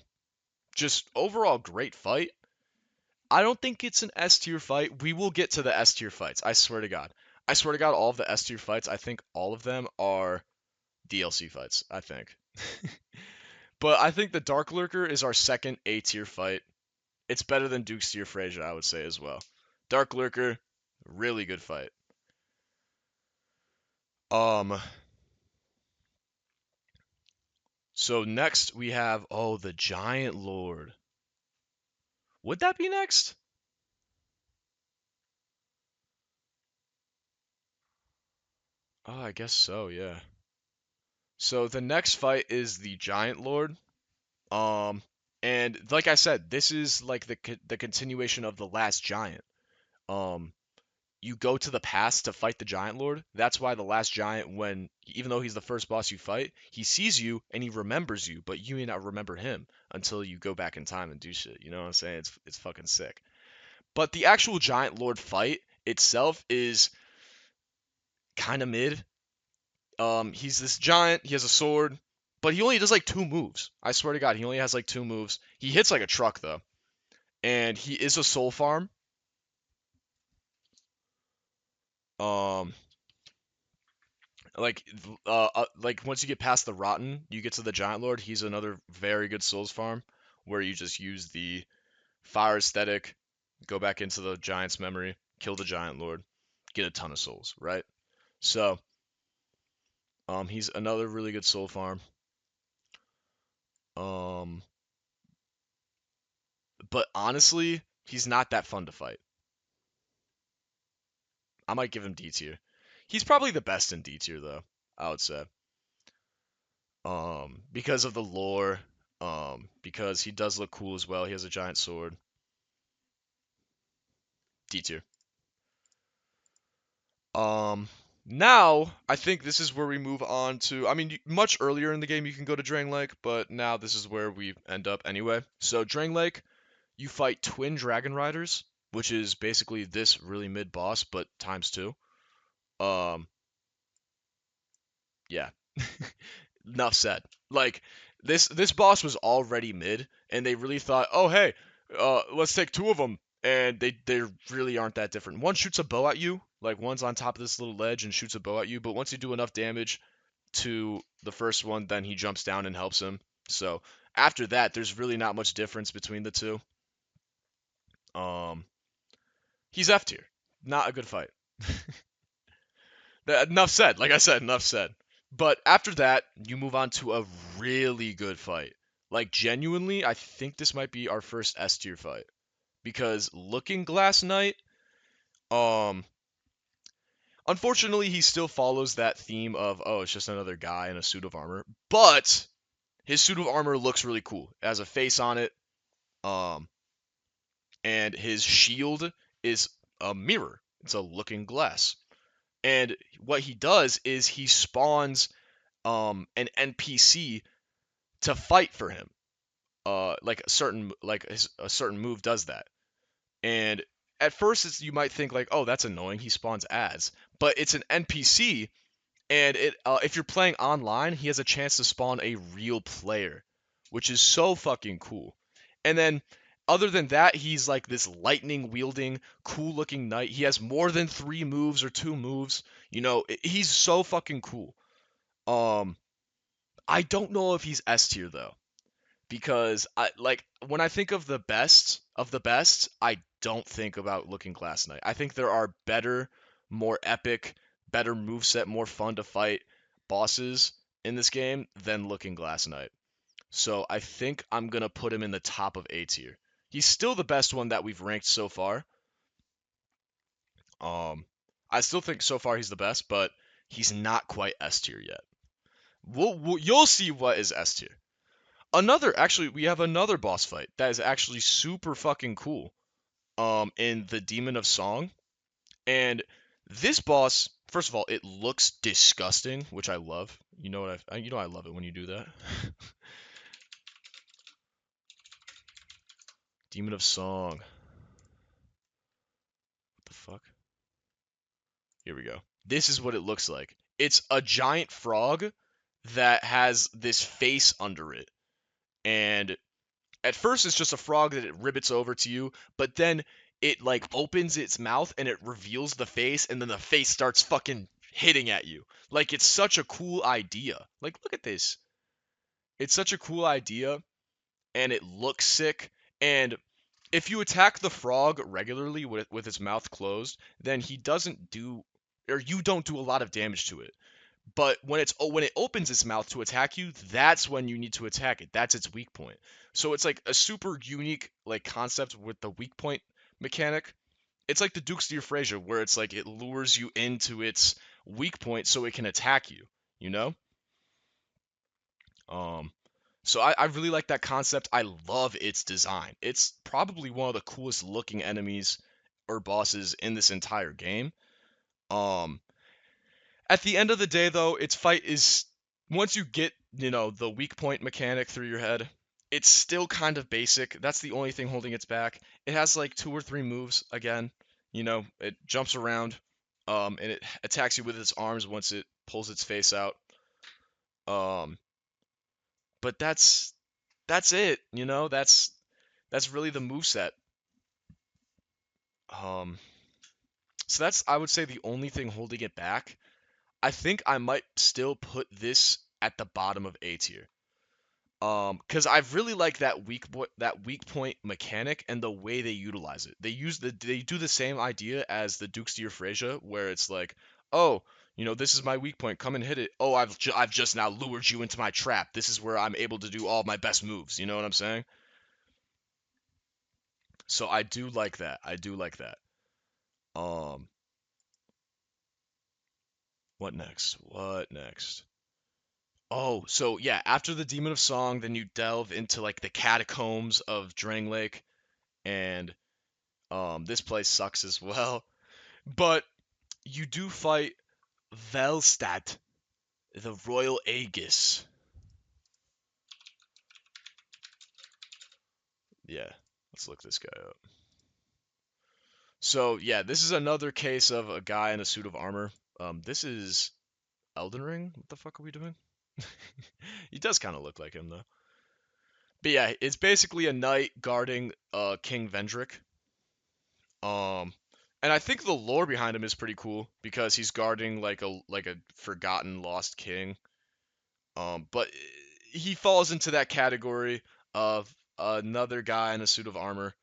just overall great fight. I don't think it's an S tier fight. We will get to the S tier fights. I swear to God. I swear to God, all of the S tier fights, I think all of them are DLC fights. I think. But I think the Dark Lurker is our second A tier fight. It's better than Duke's tier Frazier, I would say as well. Dark Lurker, really good fight. Um, so next we have the Giant Lord. Would that be next? Oh, I guess so, yeah. So the next fight is the Giant Lord. Um, and like I said, this is like the continuation of the Last Giant. Um, you go to the past to fight the Giant Lord. That's why the Last Giant, when even though he's the first boss you fight, he sees you and he remembers you, but you may not remember him until you go back in time and do shit. You know what I'm saying? It's fucking sick. But the actual Giant Lord fight itself is kind of mid. He's this giant. He has a sword, but he only does like two moves. I swear to God, he only has like two moves. He hits like a truck though, and he is a soul farm. Um, like once you get past the rotten, you get to the giant lord. He's another very good souls farm, where you just use the fire aesthetic, go back into the giant's memory, kill the giant lord, get a ton of souls, right? So, he's another really good soul farm. Um, but honestly, he's not that fun to fight. I might give him D tier. He's probably the best in D tier though, I would say. Because of the lore, because he does look cool as well. He has a giant sword. D tier. Um, Now I think this is where we move on to. I mean, much earlier in the game you can go to Drang Lake, but now this is where we end up anyway. So Drang Lake, you fight twin dragon riders, which is basically this really mid boss, but times two. Um, yeah. Enough said. Like this boss was already mid, and they really thought, oh hey, let's take two of them, and they really aren't that different. One shoots a bow at you, like one's on top of this little ledge and shoots a bow at you, but once you do enough damage to the first one, then he jumps down and helps him. So after that, there's really not much difference between the two. Um, he's F tier, not a good fight. Enough said. Like I said, enough said. But after that, you move on to a really good fight. Like genuinely, I think this might be our first S tier fight because Looking Glass Knight, um, unfortunately, he still follows that theme of it's just another guy in a suit of armor. But his suit of armor looks really cool. It has a face on it, um, and his shield is a mirror. It's a looking glass. And what he does is he spawns an NPC to fight for him. Like a certain move does that. And at first you might think like, oh, that's annoying. He spawns ads, but it's an NPC, and if you're playing online, he has a chance to spawn a real player, which is so fucking cool. And then other than that, he's like this lightning wielding, cool looking knight. He has more than three moves or two moves. You know, he's so fucking cool. Um, I don't know if he's S tier though, because I like when I think of the best, I don't think about Looking Glass Knight. I think there are better, more epic, better moveset, more fun to fight bosses in this game than Looking Glass Knight. So I think I'm gonna put him in the top of A tier. He's still the best one that we've ranked so far. I still think so far he's the best, but he's not quite S tier yet. You'll see what is S tier. Actually, we have another boss fight that is actually super fucking cool. In the Demon of Song, and this boss, first of all, it looks disgusting, which I love. You know I love it when you do that. Demon of Song. What the fuck? Here we go. This is what it looks like. It's a giant frog that has this face under it. And at first it's just a frog that it ribbits over to you, but then it like opens its mouth and it reveals the face, and then the face starts fucking hitting at you. Like, it's such a cool idea. Like, look at this. It's such a cool idea, and it looks sick. And if you attack the frog regularly with its mouth closed, then he doesn't do, or you don't do a lot of damage to it. But when it opens its mouth to attack you, that's when you need to attack it. That's its weak point. So it's like a super unique like concept with the weak point mechanic. It's like the Duke's Deer Fraser, where it's like it lures you into its weak point so it can attack you, you know? So I really like that concept. I love its design. It's probably one of the coolest looking enemies or bosses in this entire game. At the end of the day, though, its fight is, once you get, the weak point mechanic through your head, it's still kind of basic. That's the only thing holding it back. It has like 2 or 3 moves again. It jumps around, and it attacks you with its arms once it pulls its face out. But that's it. That's really the moveset. So that's, I would say, the only thing holding it back. I think I might still put this at the bottom of A tier. Because I really like that weak point mechanic and the way they utilize it. They do the same idea as the Duke's Deer Fraser, where it's like, oh, this is my weak point. Come and hit it. Oh, I've just now lured you into my trap. This is where I'm able to do all my best moves. You know what I'm saying? So I do like that. What next? Oh, so yeah, after the Demon of Song, then you delve into like the catacombs of Drangleic, and this place sucks as well. But you do fight Velstadt, the Royal Aegis. Yeah, let's look this guy up. So yeah, this is another case of a guy in a suit of armor. This is Elden Ring? What the fuck are we doing? He does kind of look like him, though. But yeah, it's basically a knight guarding King Vendrick. And I think the lore behind him is pretty cool because he's guarding like a forgotten lost king. But he falls into that category of another guy in a suit of armor,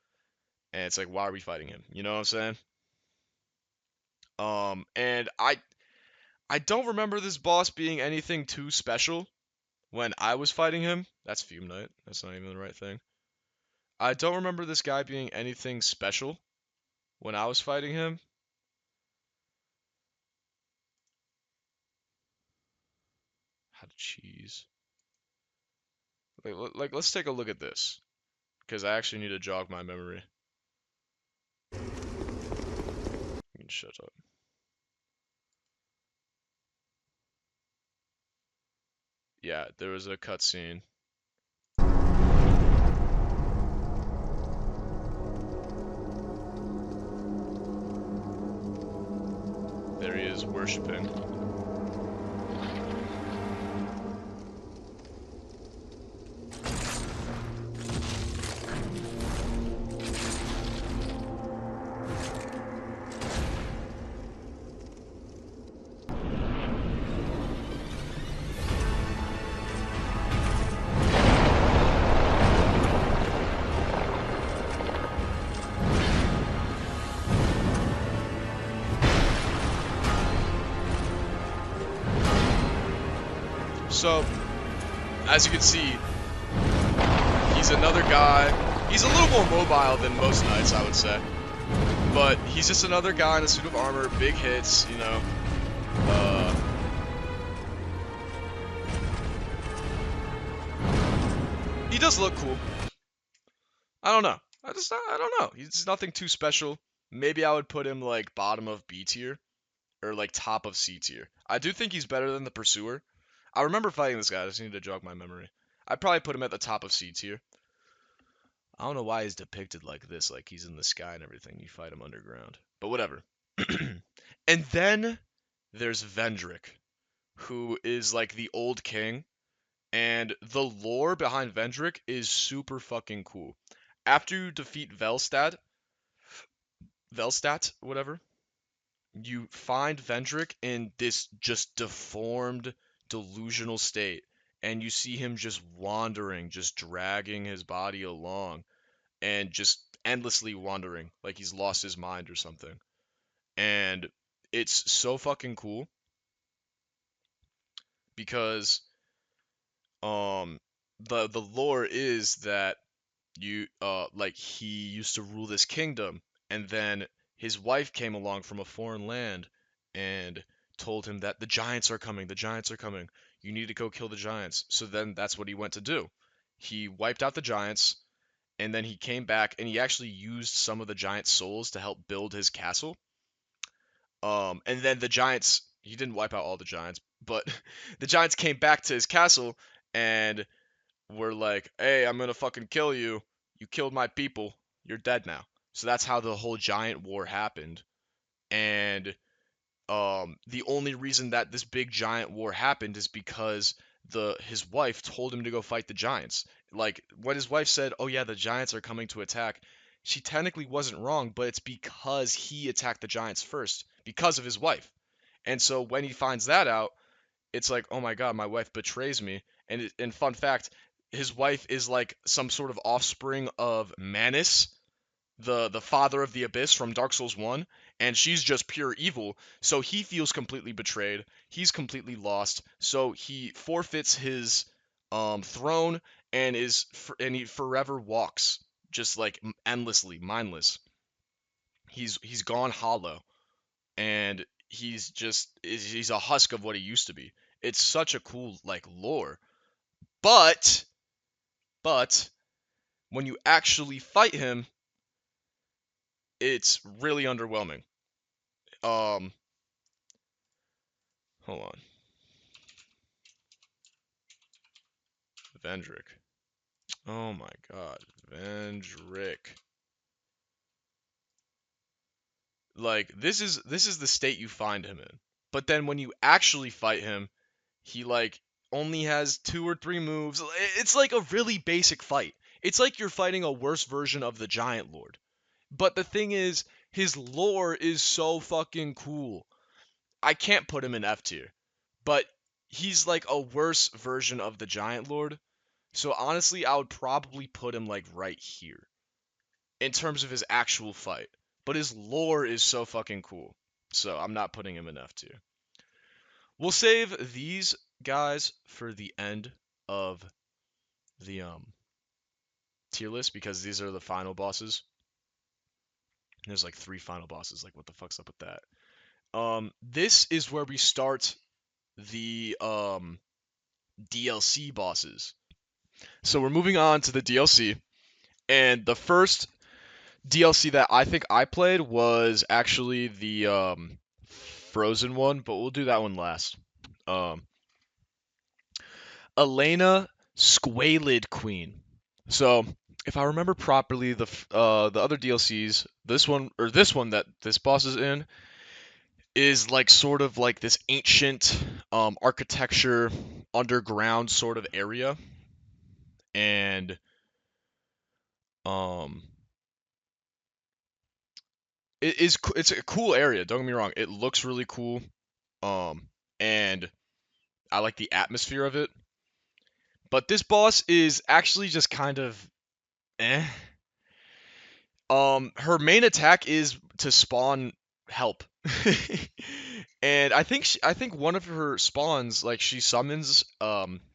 and it's like, why are we fighting him? You know what I'm saying? And I don't remember this boss being anything too special when I was fighting him. That's Fume Knight. That's not even the right thing. I don't remember this guy being anything special when I was fighting him. How to cheese. Let's take a look at this, because I actually need to jog my memory. You can shut up. Yeah, there was a cutscene. There he is, worshipping. So, as you can see, he's another guy He's a little more mobile than most knights, I would say. But he's just another guy in a suit of armor, big hits, you know. He does look cool. I don't know. I don't know. He's nothing too special. Maybe I would put him like bottom of B tier or like top of C tier. I do think he's better than the Pursuer. I remember fighting this guy. I just need to jog my memory. I'd probably put him at the top of C tier. I don't know why he's depicted like this, like he's in the sky and everything. You fight him underground. But whatever. And then there's Vendrick, who is like the old king. And the lore behind Vendrick is super fucking cool. After you defeat Velstadt, whatever, you find Vendrick in this just deformed, delusional state. And you see him just wandering, just dragging his body along, and just endlessly wandering, like he's lost his mind or something. And it's so fucking cool because the lore is that like he used to rule this kingdom, and then his wife came along from a foreign land and told him that the giants are coming, the giants are coming, you need to go kill the giants. So then that's what he went to do. He wiped out the giants, and then he came back and he actually used some of the giant souls to help build his castle. And then the giants, he didn't wipe out all the giants, but the giants came back to his castle and were like, "Hey, I'm gonna fucking kill you. You killed my people. You're dead now." So that's how the whole giant war happened. And the only reason that this big giant war happened is because his wife told him to go fight the giants. Like when his wife said, "Oh yeah, the giants are coming to attack," she technically wasn't wrong, but it's because he attacked the giants first because of his wife. And so when he finds that out, it's like, "Oh my god, my wife betrays me." And fun fact, his wife is like some sort of offspring of Manus, the father of the Abyss from Dark Souls 1, and she's just pure evil. So he feels completely betrayed. He's completely lost. So he forfeits his throne and he forever walks just like endlessly, mindless. He's gone hollow, and he's a husk of what he used to be. It's such a cool like lore. But when you actually fight him, it's really underwhelming. Um, Hold on. Vendrick. Oh my god, Vendrick. Like this is the state you find him in. But then when you actually fight him, he like only has 2 or 3 moves. It's like a really basic fight. It's like you're fighting a worse version of the Giant Lord. But the thing is, his lore is so fucking cool. I can't put him in F tier, but he's like a worse version of the Giant Lord. So honestly, I would probably put him like right here in terms of his actual fight. But his lore is so fucking cool. So I'm not putting him in F tier. We'll save these guys for the end of the tier list because these are the final bosses. There's like 3 final bosses. Like what the fuck's up with that? This is where we start the DLC bosses. So we're moving on to the DLC, and the first DLC that I think I played was actually the Frozen one, but we'll do that one last. Um, Elena Squalid Queen. So if I remember properly, the other DLCs, this one that this boss is in, is like sort of like this ancient architecture underground sort of area, and um it's a cool area, don't get me wrong. It looks really cool, um and I like the atmosphere of it. But this boss is actually just kind of eh. Her main attack is to spawn help. And I think one of her spawns, like she summons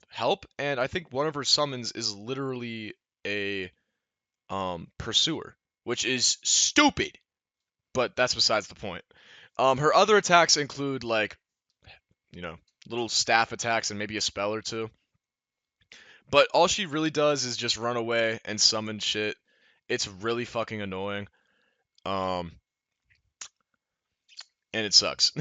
help, and I think one of her summons is literally a Pursuer, which is stupid, but that's besides the point. Her other attacks include like, you know, little staff attacks and maybe a spell or two. But all she really does is just run away and summon shit. It's really fucking annoying. Um, and it sucks.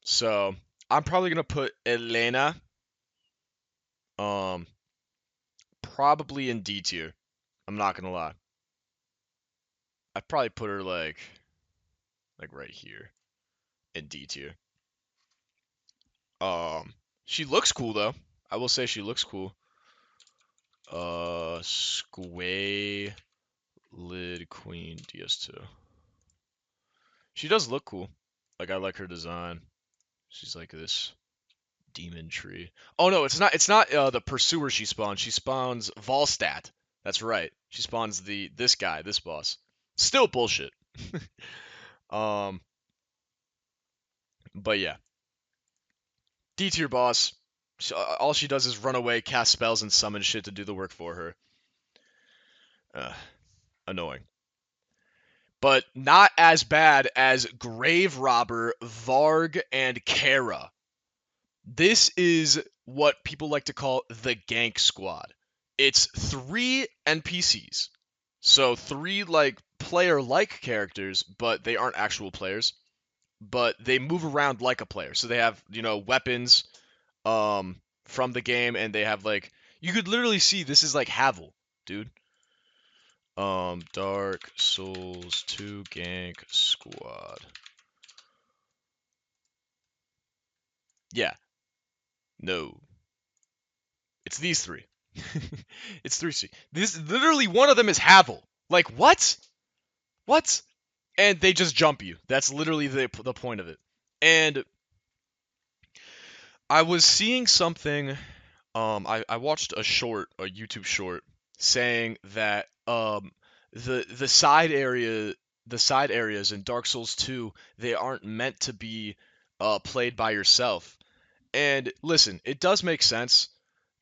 So I'm probably gonna put Elena, um, probably in D tier. I'm not gonna lie. I'd probably put her like right here in D tier. Um, she looks cool though. I will say she looks cool. Squay Lid Queen DS2. She does look cool. Like I like her design. She's like this demon tree. Oh no, it's not. It's not the pursuer she spawns. She spawns Volstat. That's right. She spawns this guy, this boss. Still bullshit. um, but yeah, D tier boss. All she does is run away, cast spells, and summon shit to do the work for her. Annoying. But not as bad as Grave Robber, Varg, and Kara. This is what people like to call the Gank Squad. It's 3 NPCs. So 3 like player-like characters, but they aren't actual players. But they move around like a player. So they have, weapons from the game, and they have like you could literally see this is like Havel, dude. Dark Souls 2 Gank Squad. Yeah, no. It's these 3. It's 3C. This literally one of them is Havel. Like what? What? And they just jump you. That's literally the point of it. And I was seeing something. I watched a YouTube short, saying that the side areas in Dark Souls 2, they aren't meant to be played by yourself. And listen, it does make sense.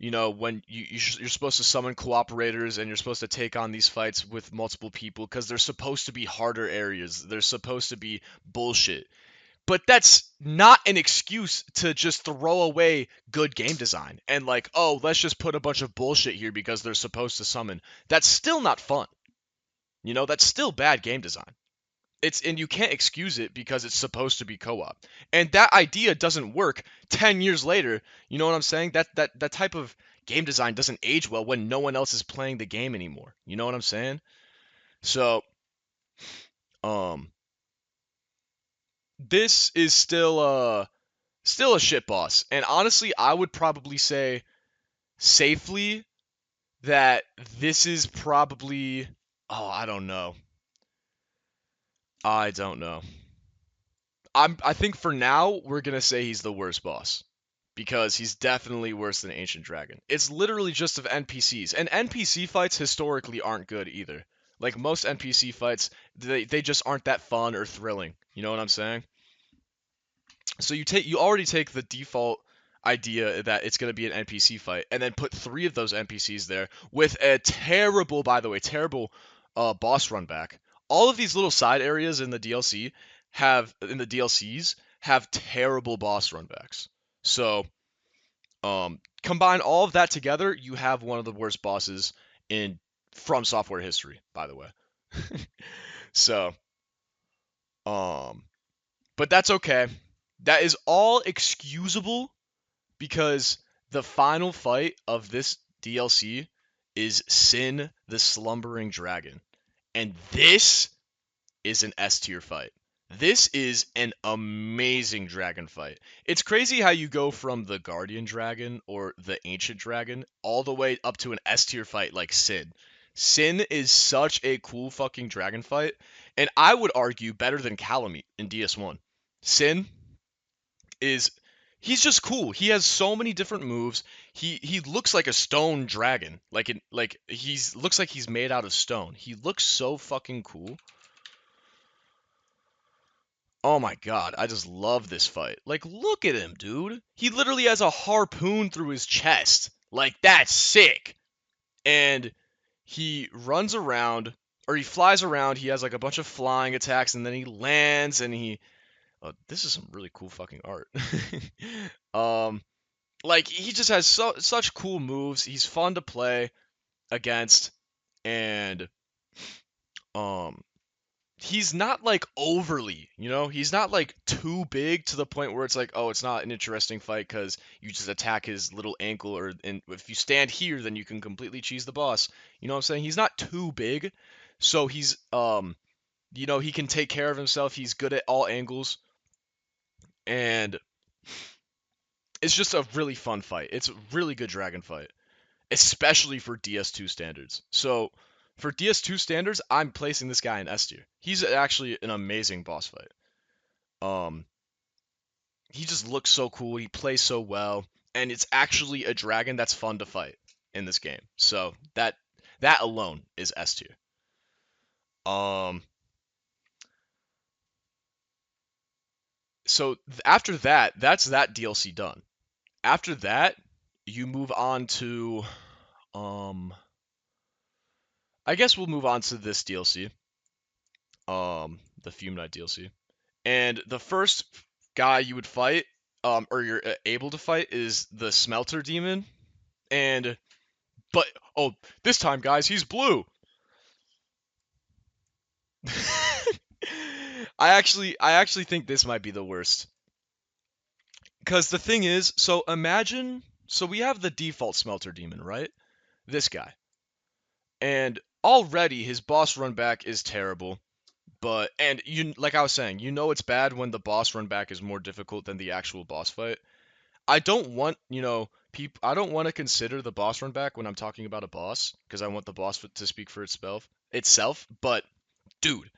When you're supposed to summon cooperators and you're supposed to take on these fights with multiple people because they're supposed to be harder areas. They're supposed to be bullshit. But that's not an excuse to just throw away good game design and like, oh, let's just put a bunch of bullshit here because they're supposed to summon. That's still not fun. That's still bad game design. And you can't excuse it because it's supposed to be co-op. And that idea doesn't work 10 years later. You know what I'm saying? That type of game design doesn't age well when no one else is playing the game anymore. You know what I'm saying? So, um this is still a shit boss. And honestly, I would probably say safely that this is probably I don't know. I don't know. I think for now we're gonna say he's the worst boss because he's definitely worse than Ancient Dragon. It's literally just of NPCs, and NPC fights historically aren't good either. Like most NPC fights, they just aren't that fun or thrilling. You know what I'm saying? So you already take the default idea that it's going to be an NPC fight, and then put 3 of those NPCs there with a terrible, by the way, terrible boss run back. All of these little side areas in the DLCs have terrible boss run backs. So combine all of that together, you have one of the worst bosses in From Software history, by the way. So but that's okay. That is all excusable because the final fight of this DLC is Sin the Slumbering Dragon. And this is an S tier fight. This is an amazing dragon fight. It's crazy how you go from the Guardian Dragon or the Ancient Dragon all the way up to an S tier fight like Sin. Sin is such a cool fucking dragon fight, and I would argue better than Calamite in DS1. Sin is he's just cool. He has so many different moves. He looks like a stone dragon. Like he's looks like he's made out of stone. He looks so fucking cool. Oh my god, I just love this fight. Like look at him, dude. He literally has a harpoon through his chest. Like, that's sick. And he runs around, or he flies around. He has like a bunch of flying attacks, and then he lands, and he. Oh, this is some really cool fucking art. um, like he just has such cool moves. He's fun to play against, and um, he's not like overly, he's not like too big to the point where it's like, oh, it's not an interesting fight because you just attack his little ankle, or and if you stand here, then you can completely cheese the boss. You know what I'm saying? He's not too big, so he's he can take care of himself. He's good at all angles, and it's just a really fun fight. It's a really good dragon fight, especially for DS2 standards. So for DS2 standards, I'm placing this guy in S tier. He's actually an amazing boss fight. Um, he just looks so cool. He plays so well, and it's actually a dragon that's fun to fight in this game. So that alone is S tier. Um, so after that, that's that DLC done. After that, you move on to I guess we'll move on to this DLC, the Fume Knight DLC. And the first guy you would fight, or you're able to fight, is the Smelter Demon. And but oh, this time, guys, he's blue. I actually think this might be the worst. Because the thing is, so we have the default Smelter Demon, right? This guy. And already his boss run back is terrible. But and you like I was saying, it's bad when the boss run back is more difficult than the actual boss fight. I don't want, I don't want to consider the boss run back when I'm talking about a boss because I want the boss to speak for itself, but dude,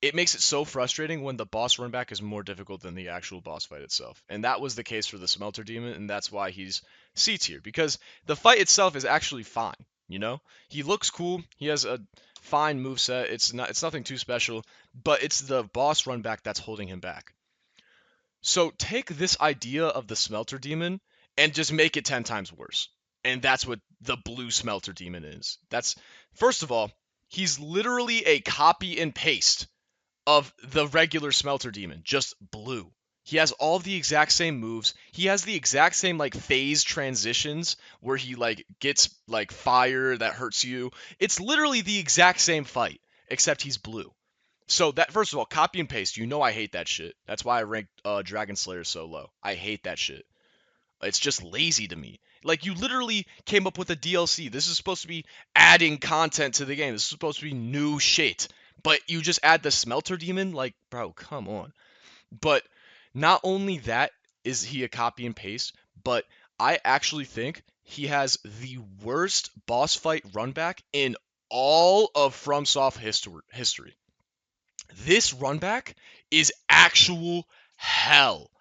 it makes it so frustrating when the boss run back is more difficult than the actual boss fight itself. And that was the case for the Smelter Demon, and that's why he's C tier, because the fight itself is actually fine, He looks cool, he has a fine move set. It's nothing too special, but it's the boss run back that's holding him back. So take this idea of the Smelter Demon and just make it 10 times worse. And that's what the blue Smelter Demon is. First of all, he's literally a copy and paste of the regular Smelter Demon, just blue. He has all the exact same moves. He has the exact same like phase transitions where he like gets like fire that hurts you. It's literally the exact same fight, except he's blue. So that, first of all, copy and paste. I hate that shit. That's why I ranked Dragon Slayer so low. I hate that shit. It's just lazy to me. Like, you literally came up with a DLC. This is supposed to be adding content to the game. This is supposed to be new shit. But you just add the Smelter Demon? Like, bro, come on. But not only that is he a copy and paste, but I actually think he has the worst boss fight runback in all of FromSoft history. This runback is actual hell.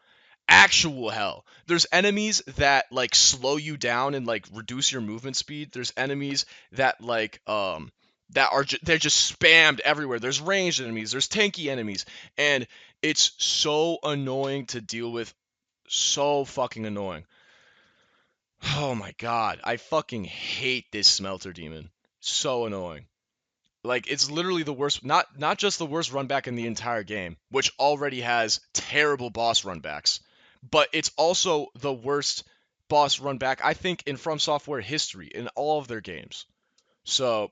Actual hell. There's enemies that like slow you down and like reduce your movement speed. There's enemies that they're just spammed everywhere. There's ranged enemies, there's tanky enemies, and it's so annoying to deal with. So fucking annoying. Oh my god, I fucking hate this Smelter Demon. So annoying. Like, it's literally the worst, not just the worst run back in the entire game, which already has terrible boss run backs, but it's also the worst boss run back, I think, in From Software history in all of their games. So,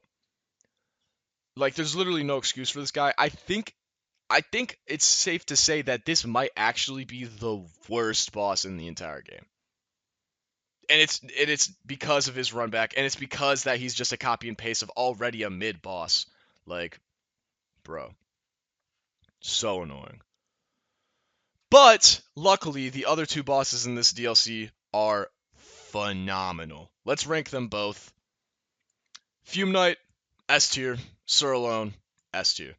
like, there's literally no excuse for this guy. I think it's safe to say that this might actually be the worst boss in the entire game. And it's because of his run back, and it's because that he's just a copy and paste of already a mid boss. Like, bro. So annoying. But luckily, the other two bosses in this DLC are phenomenal. Let's rank them both. Fume Knight, S tier. Surlone, S tier.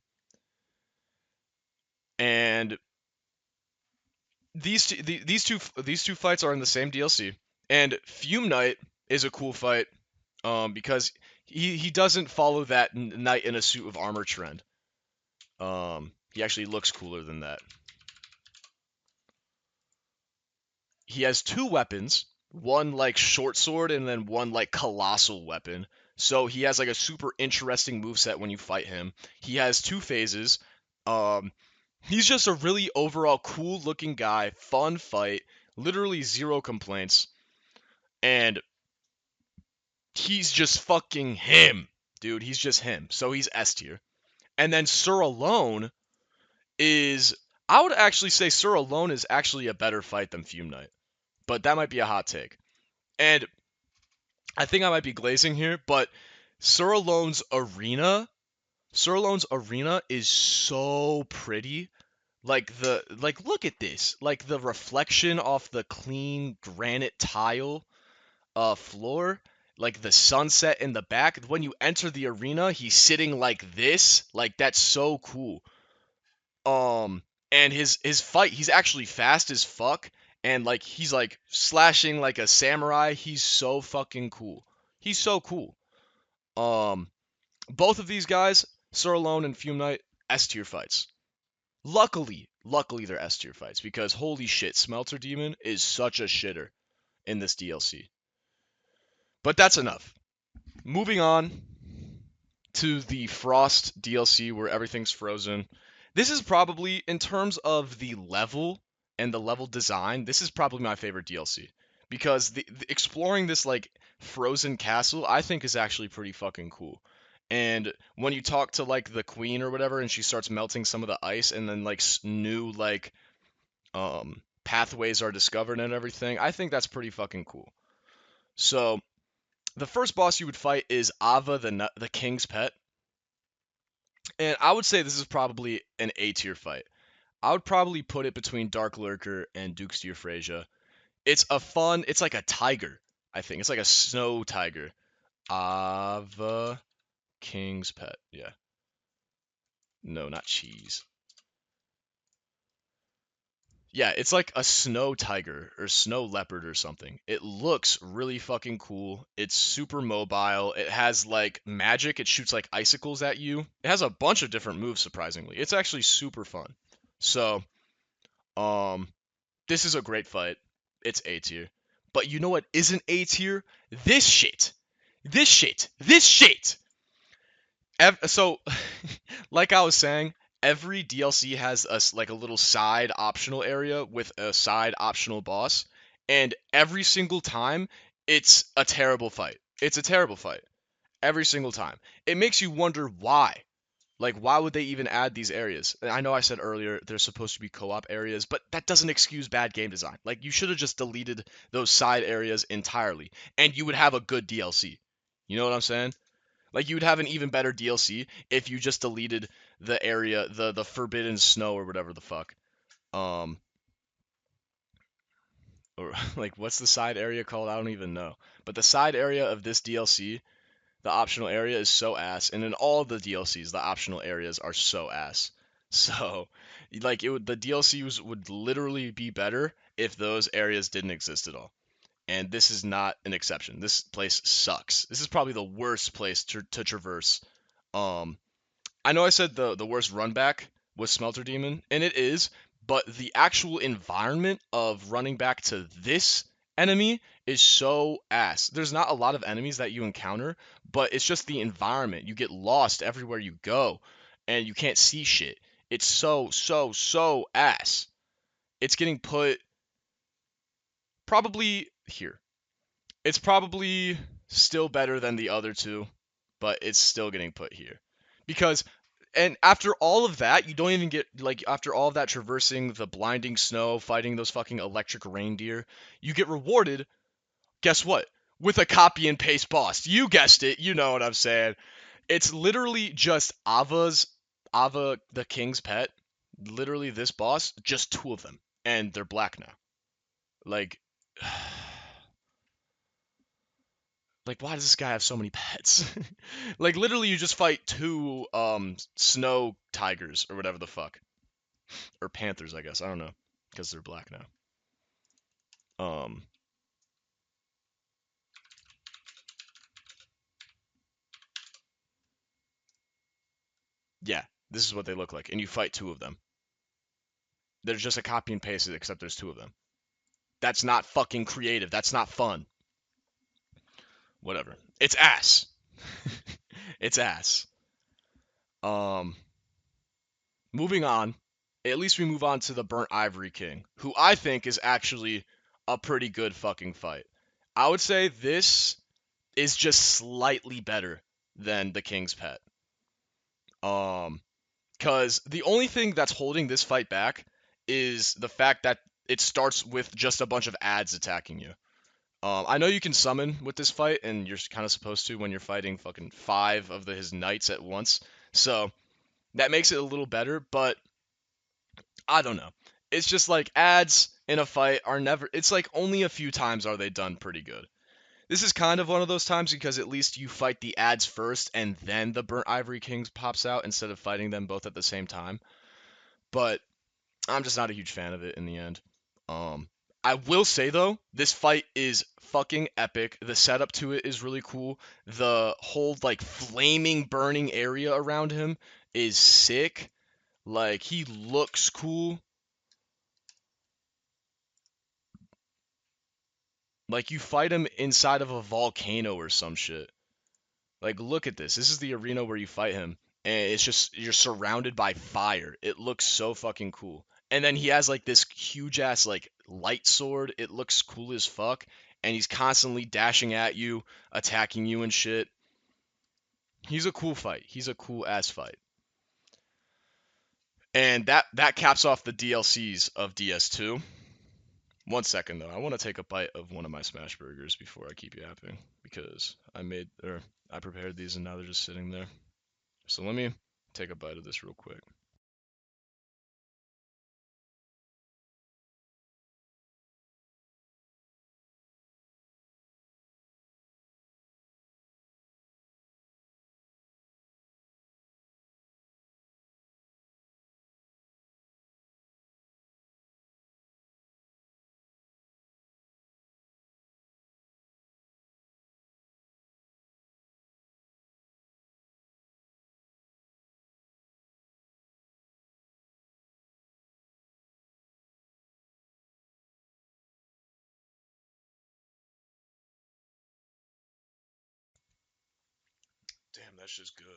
And these two fights are in the same DLC. And Fume Knight is a cool fight, because he doesn't follow that knight in a suit of armor trend. He actually looks cooler than that. He has two weapons. one like short sword and then one like colossal weapon. So he has like a super interesting moveset when you fight him. He has two phases. Um, he's just a really overall cool looking guy, fun fight, literally zero complaints, and he's just fucking him, dude. He's just him. So he's S tier. And then Sir Alone is, I would actually say Sir Alone is actually a better fight than Fume Knight, but that might be a hot take. And I think I might be glazing here, but Sir Alone's arena, Sir Alone's arena is so pretty. Like look at this. Like the reflection off the clean granite tile floor, like the sunset in the back. When you enter the arena, he's sitting like this. Like that's so cool. Um, and his fight, he's actually fast as fuck, and like he's like slashing like a samurai. He's so fucking cool. He's so cool. Um, both of these guys, Sir Alone and Fume Knight, S tier fights. Luckily they're S tier fights because holy shit, Smelter Demon is such a shitter in this DLC. But that's enough. Moving on to the Frost DLC where everything's frozen. This is probably, in terms of the level and the level design, this is probably my favorite DLC because exploring this like frozen castle, I think is actually pretty fucking cool. And when you talk to like the queen or whatever, and she starts melting some of the ice, and then like new like pathways are discovered and everything, I think that's pretty fucking cool. So the first boss you would fight is Ava the king's pet. And I would say this is probably an A tier fight. I would probably put it between Dark Lurker and Duke's Euphrasia. It's like a tiger, I think. It's like a snow tiger. Ava King's Pet. Yeah. No, not cheese. Yeah, it's like a snow tiger or snow leopard or something. It looks really fucking cool. It's super mobile. It has like magic. It shoots like icicles at you. It has a bunch of different moves, surprisingly. It's actually super fun. So, um, this is a great fight. It's A tier. But you know what isn't A tier? This shit. This shit. This shit. So, like I was saying, every DLC has like a little side optional area with a side optional boss, and every single time it's a terrible fight. It's a terrible fight every single time. It makes you wonder why. Like, why would they even add these areas? And I know I said earlier there's supposed to be co-op areas, but that doesn't excuse bad game design. Like, you should have just deleted those side areas entirely, and you would have a good DLC. You know what I'm saying? Like, you would have an even better DLC if you just deleted the area, the Forbidden Snow or whatever the fuck. Um, or like, what's the side area called? I don't even know. But the side area of this DLC, the optional area is so ass, and in all the DLCs, the optional areas are so ass. So, like, the DLCs would literally be better if those areas didn't exist at all. And this is not an exception. This place sucks. This is probably the worst place to traverse. Um, I know I said the worst run back was Smelter Demon, and it is, but the actual environment of running back to this enemy is so ass. There's not a lot of enemies that you encounter, but it's just the environment. You get lost everywhere you go, and you can't see shit. It's so ass. It's getting put probably here. It's probably still better than the other two, but it's still getting put here. Because and after all of that, you don't even get like after all of that traversing the blinding snow, fighting those fucking electric reindeer, you get rewarded, guess what? With a copy and paste boss. You guessed it, you know what I'm saying. It's literally just Ava the king's pet, literally this boss, just two of them, and they're black now. Like like why does this guy have so many pets? Like literally you just fight two snow tigers or whatever the fuck. Or panthers, I guess. I don't know because they're black now. Um yeah, this is what they look like and you fight two of them. They're just a copy and paste except there's two of them. That's not fucking creative. That's not fun. Whatever. It's ass. It's ass. Um, Moving on. At least we move on to the Burnt Ivory King, who I think is actually a pretty good fucking fight. I would say this is just slightly better than the King's Pet. Um, Because the only thing that's holding this fight back is the fact that it starts with just a bunch of ads attacking you. I know you can summon with this fight, and you're kind of supposed to when you're fighting fucking 5 of his knights at once. So that makes it a little better, but I don't know. It's just like ads in a fight are never. It's like only a few times are they done pretty good. This is kind of one of those times because at least you fight the ads first and then the Burnt Ivory Kings pops out instead of fighting them both at the same time. But I'm just not a huge fan of it in the end. Um, I will say though, this fight is fucking epic. The setup to it is really cool. The whole like flaming burning area around him is sick. Like he looks cool. Like you fight him inside of a volcano or some shit. Like look at this. This is the arena where you fight him and it's just you're surrounded by fire. It looks so fucking cool. And then he has like this huge ass like light sword. It looks cool as fuck and he's constantly dashing at you, attacking you and shit. He's a cool fight. He's a cool ass fight. And that caps off the DLCs of DS2. One second though, I want to take a bite of one of my smash burgers before I keep yapping because I prepared these and now they're just sitting there. So let me take a bite of this real quick. Damn, that shit's good.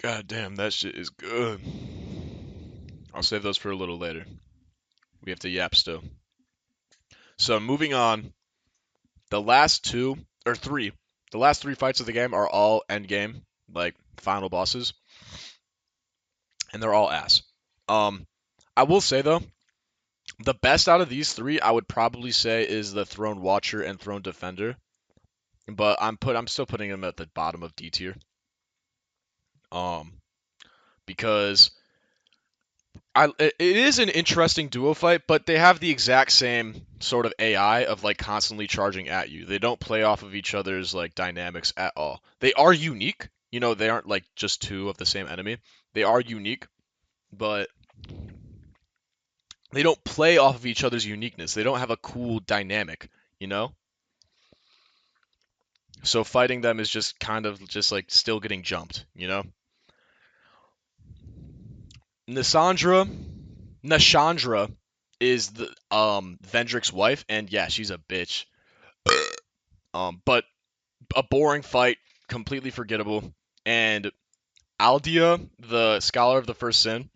God damn, that shit is good. I'll save those for a little later. We have to yap still. So moving on, the last two or three, the last 3 fights of the game are all end game, like final bosses, and they're all ass. Um, I will say though, the best out of these 3, I would probably say is the Throne Watcher and Throne Defender, but I'm still putting them at the bottom of D tier. Um, because it is an interesting duo fight, but they have the exact same sort of AI of like constantly charging at you. They don't play off of each other's like dynamics at all. They are unique, they aren't like just 2 of the same enemy. They are unique, but they don't play off of each other's uniqueness. They don't have a cool dynamic. So fighting them is just kind of just like still getting jumped. Nashandra is the Vendrick's wife, and yeah, she's a bitch. But a boring fight, completely forgettable. And Aldia, the Scholar of the First Sin,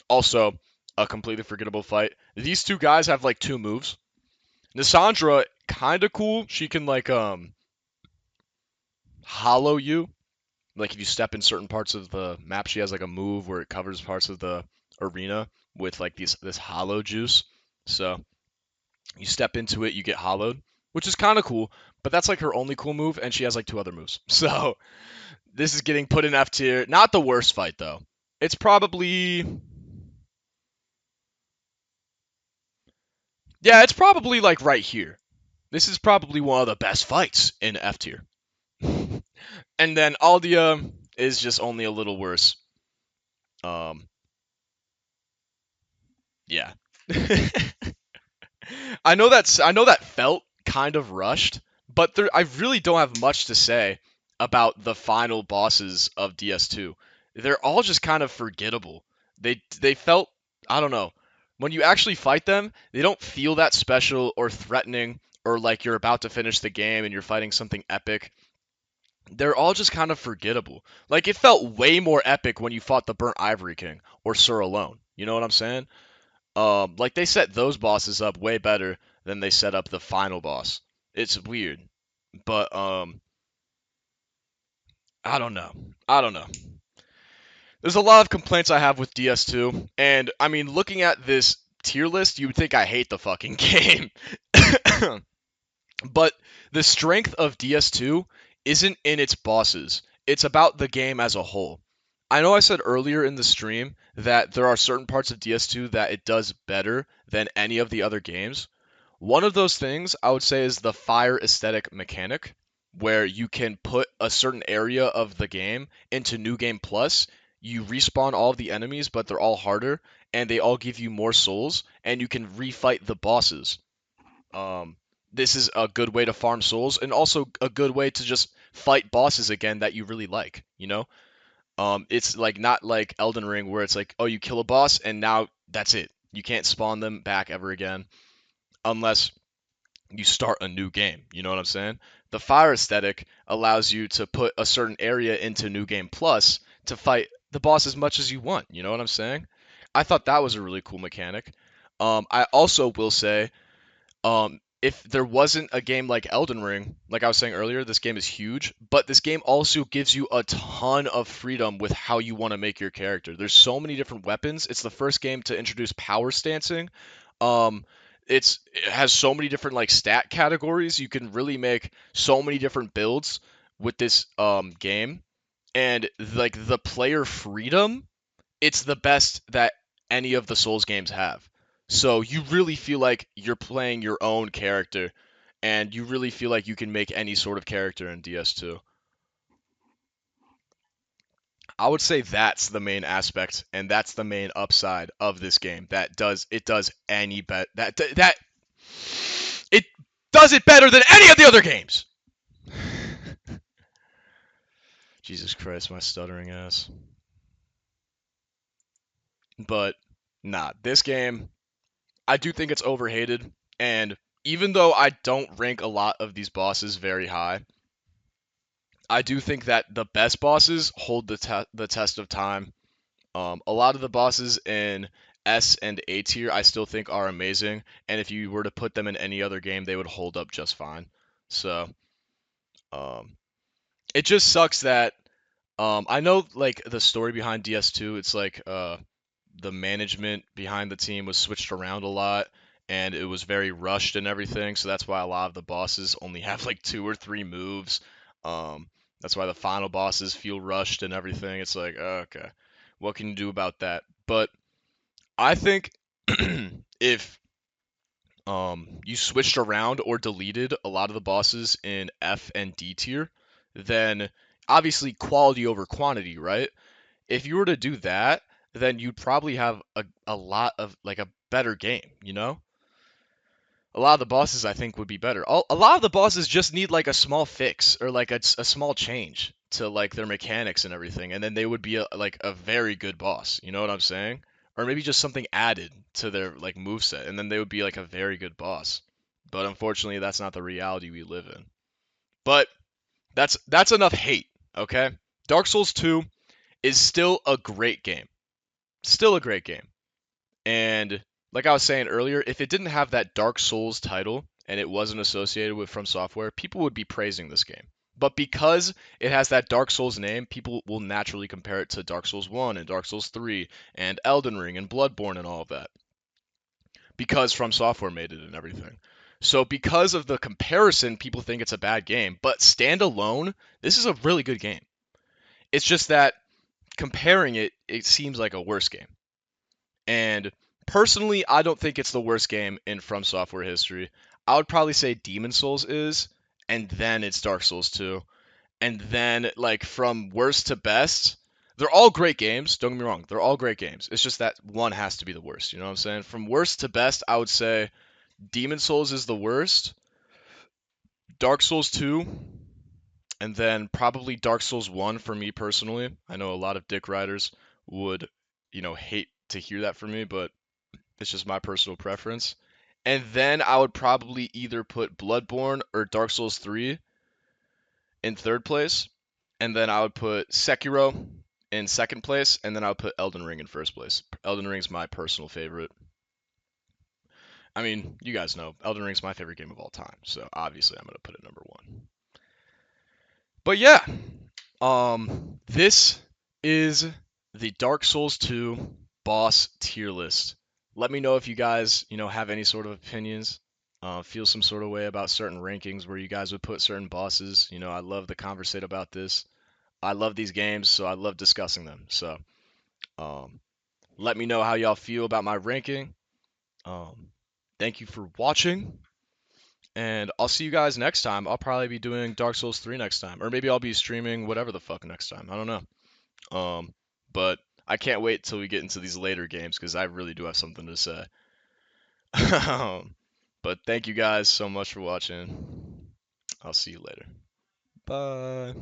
also a completely forgettable fight. These 2 guys have like 2 moves. Nasandra, kinda cool. She can like hollow you. Like if you step in certain parts of the map, she has like a move where it covers parts of the arena with like this hollow juice. So you step into it, you get hollowed, which is kind of cool. But that's like her only cool move, and she has like 2 other moves. So this is getting put in F tier. Not the worst fight though. It's probably it's probably like right here. This is probably one of the best fights in F tier. And then Aldia is just only a little worse. Um, yeah. I know that felt kind of rushed, but I really don't have much to say about the final bosses of DS2. They're all just kind of forgettable. They felt, I don't know. When you actually fight them, they don't feel that special or threatening or like you're about to finish the game and you're fighting something epic. They're all just kind of forgettable. Like it felt way more epic when you fought the Burnt Ivory King or Sir Alone. You know what I'm saying? Like they set those bosses up way better than they set up the final boss. It's weird, but I don't know. I don't know. There's a lot of complaints I have with DS2, and I mean, looking at this tier list, you would think I hate the fucking game. But the strength of DS2 isn't in its bosses. It's about the game as a whole. I know I said earlier in the stream that there are certain parts of DS2 that it does better than any of the other games. One of those things I would say is the fire aesthetic mechanic, where you can put a certain area of the game into New Game Plus. You respawn all of the enemies, but they're all harder, and they all give you more souls, and you can refight the bosses. Um, this is a good way to farm souls, and also a good way to just fight bosses again that you really like. It's like not like Elden Ring where it's like, oh, you kill a boss and now that's it. You can't spawn them back ever again unless you start a new game. You know what I'm saying? The fire aesthetic allows you to put a certain area into New Game Plus to fight the boss as much as you want. You know what I'm saying? I thought that was a really cool mechanic. I also will say if there wasn't a game like Elden Ring, like I was saying earlier, this game is huge, but this game also gives you a ton of freedom with how you want to make your character. There's so many different weapons. It's the first game to introduce power stancing. Um, it has so many different like stat categories. You can really make so many different builds with this game, and like the player freedom, it's the best that any of the Souls games have. So you really feel like you're playing your own character, and you really feel like you can make any sort of character in DS2. I would say that's the main aspect, and that's the main upside of this game. Does any bet that it does it better than any of the other games. Jesus Christ, my stuttering ass. But nah, this game I do think it's overhated, and even though I don't rank a lot of these bosses very high, I do think that the best bosses hold the test of time. A lot of the bosses in S and A tier I still think are amazing, and if you were to put them in any other game, they would hold up just fine. So, um, it just sucks that I know like the story behind DS2. It's like the management behind the team was switched around a lot and it was very rushed and everything. So that's why a lot of the bosses only have like two or three moves. Um, that's why the final bosses feel rushed and everything. It's like, okay, what can you do about that? But I think if you switched around or deleted a lot of the bosses in F and D tier, then obviously quality over quantity, right? If you were to do that, then you'd probably have a lot of like a better game, you know? A lot of the bosses I think would be better. A lot of the bosses just need like a small fix or like a small change to like their mechanics and everything, and then they would be like a very good boss. You know what I'm saying? Or maybe just something added to their like moveset, and then they would be like a very good boss. But unfortunately, that's not the reality we live in. But that's enough hate, okay? Dark Souls 2 is still a great game. Still a great game. And like I was saying earlier, if it didn't have that Dark Souls title and it wasn't associated with From Software, people would be praising this game. But because it has that Dark Souls name, people will naturally compare it to Dark Souls 1 and Dark Souls 3 and Elden Ring and Bloodborne and all of that. Because From Software made it and everything. So because of the comparison, people think it's a bad game. But standalone, this is a really good game. It's just that comparing it, it seems like a worse game. And personally, I don't think it's the worst game in From Software history. I would probably say Demon Souls is, and then it's Dark Souls 2. And then, like, from worst to best, they're all great games. Don't get me wrong, they're all great games. It's just that one has to be the worst. You know what I'm saying? From worst to best, I would say Demon Souls is the worst, Dark Souls 2, and then probably Dark Souls 1 for me personally. I know a lot of dick riders would, hate to hear that from me, but It's just my personal preference. And then I would probably either put Bloodborne or Dark Souls 3 in third place, and then I would put Sekiro in second place, and then I would put Elden Ring in first place. Elden Ring's my personal favorite. I mean, you guys know Elden Ring's my favorite game of all time, so obviously I'm gonna put it number one. But yeah, this is the Dark Souls 2 boss tier list. Let me know if you guys, have any sort of opinions. Feel some sort of way about certain rankings where you guys would put certain bosses. I love to conversate about this. I love these games, so I love discussing them. So, um, let me know how y'all feel about my ranking. Um, thank you for watching, and I'll see you guys next time. I'll probably be doing Dark Souls 3 next time, or maybe I'll be streaming whatever the fuck next time. I don't know. But I can't wait till we get into these later games because I really do have something to say. But thank you guys so much for watching. I'll see you later. Bye.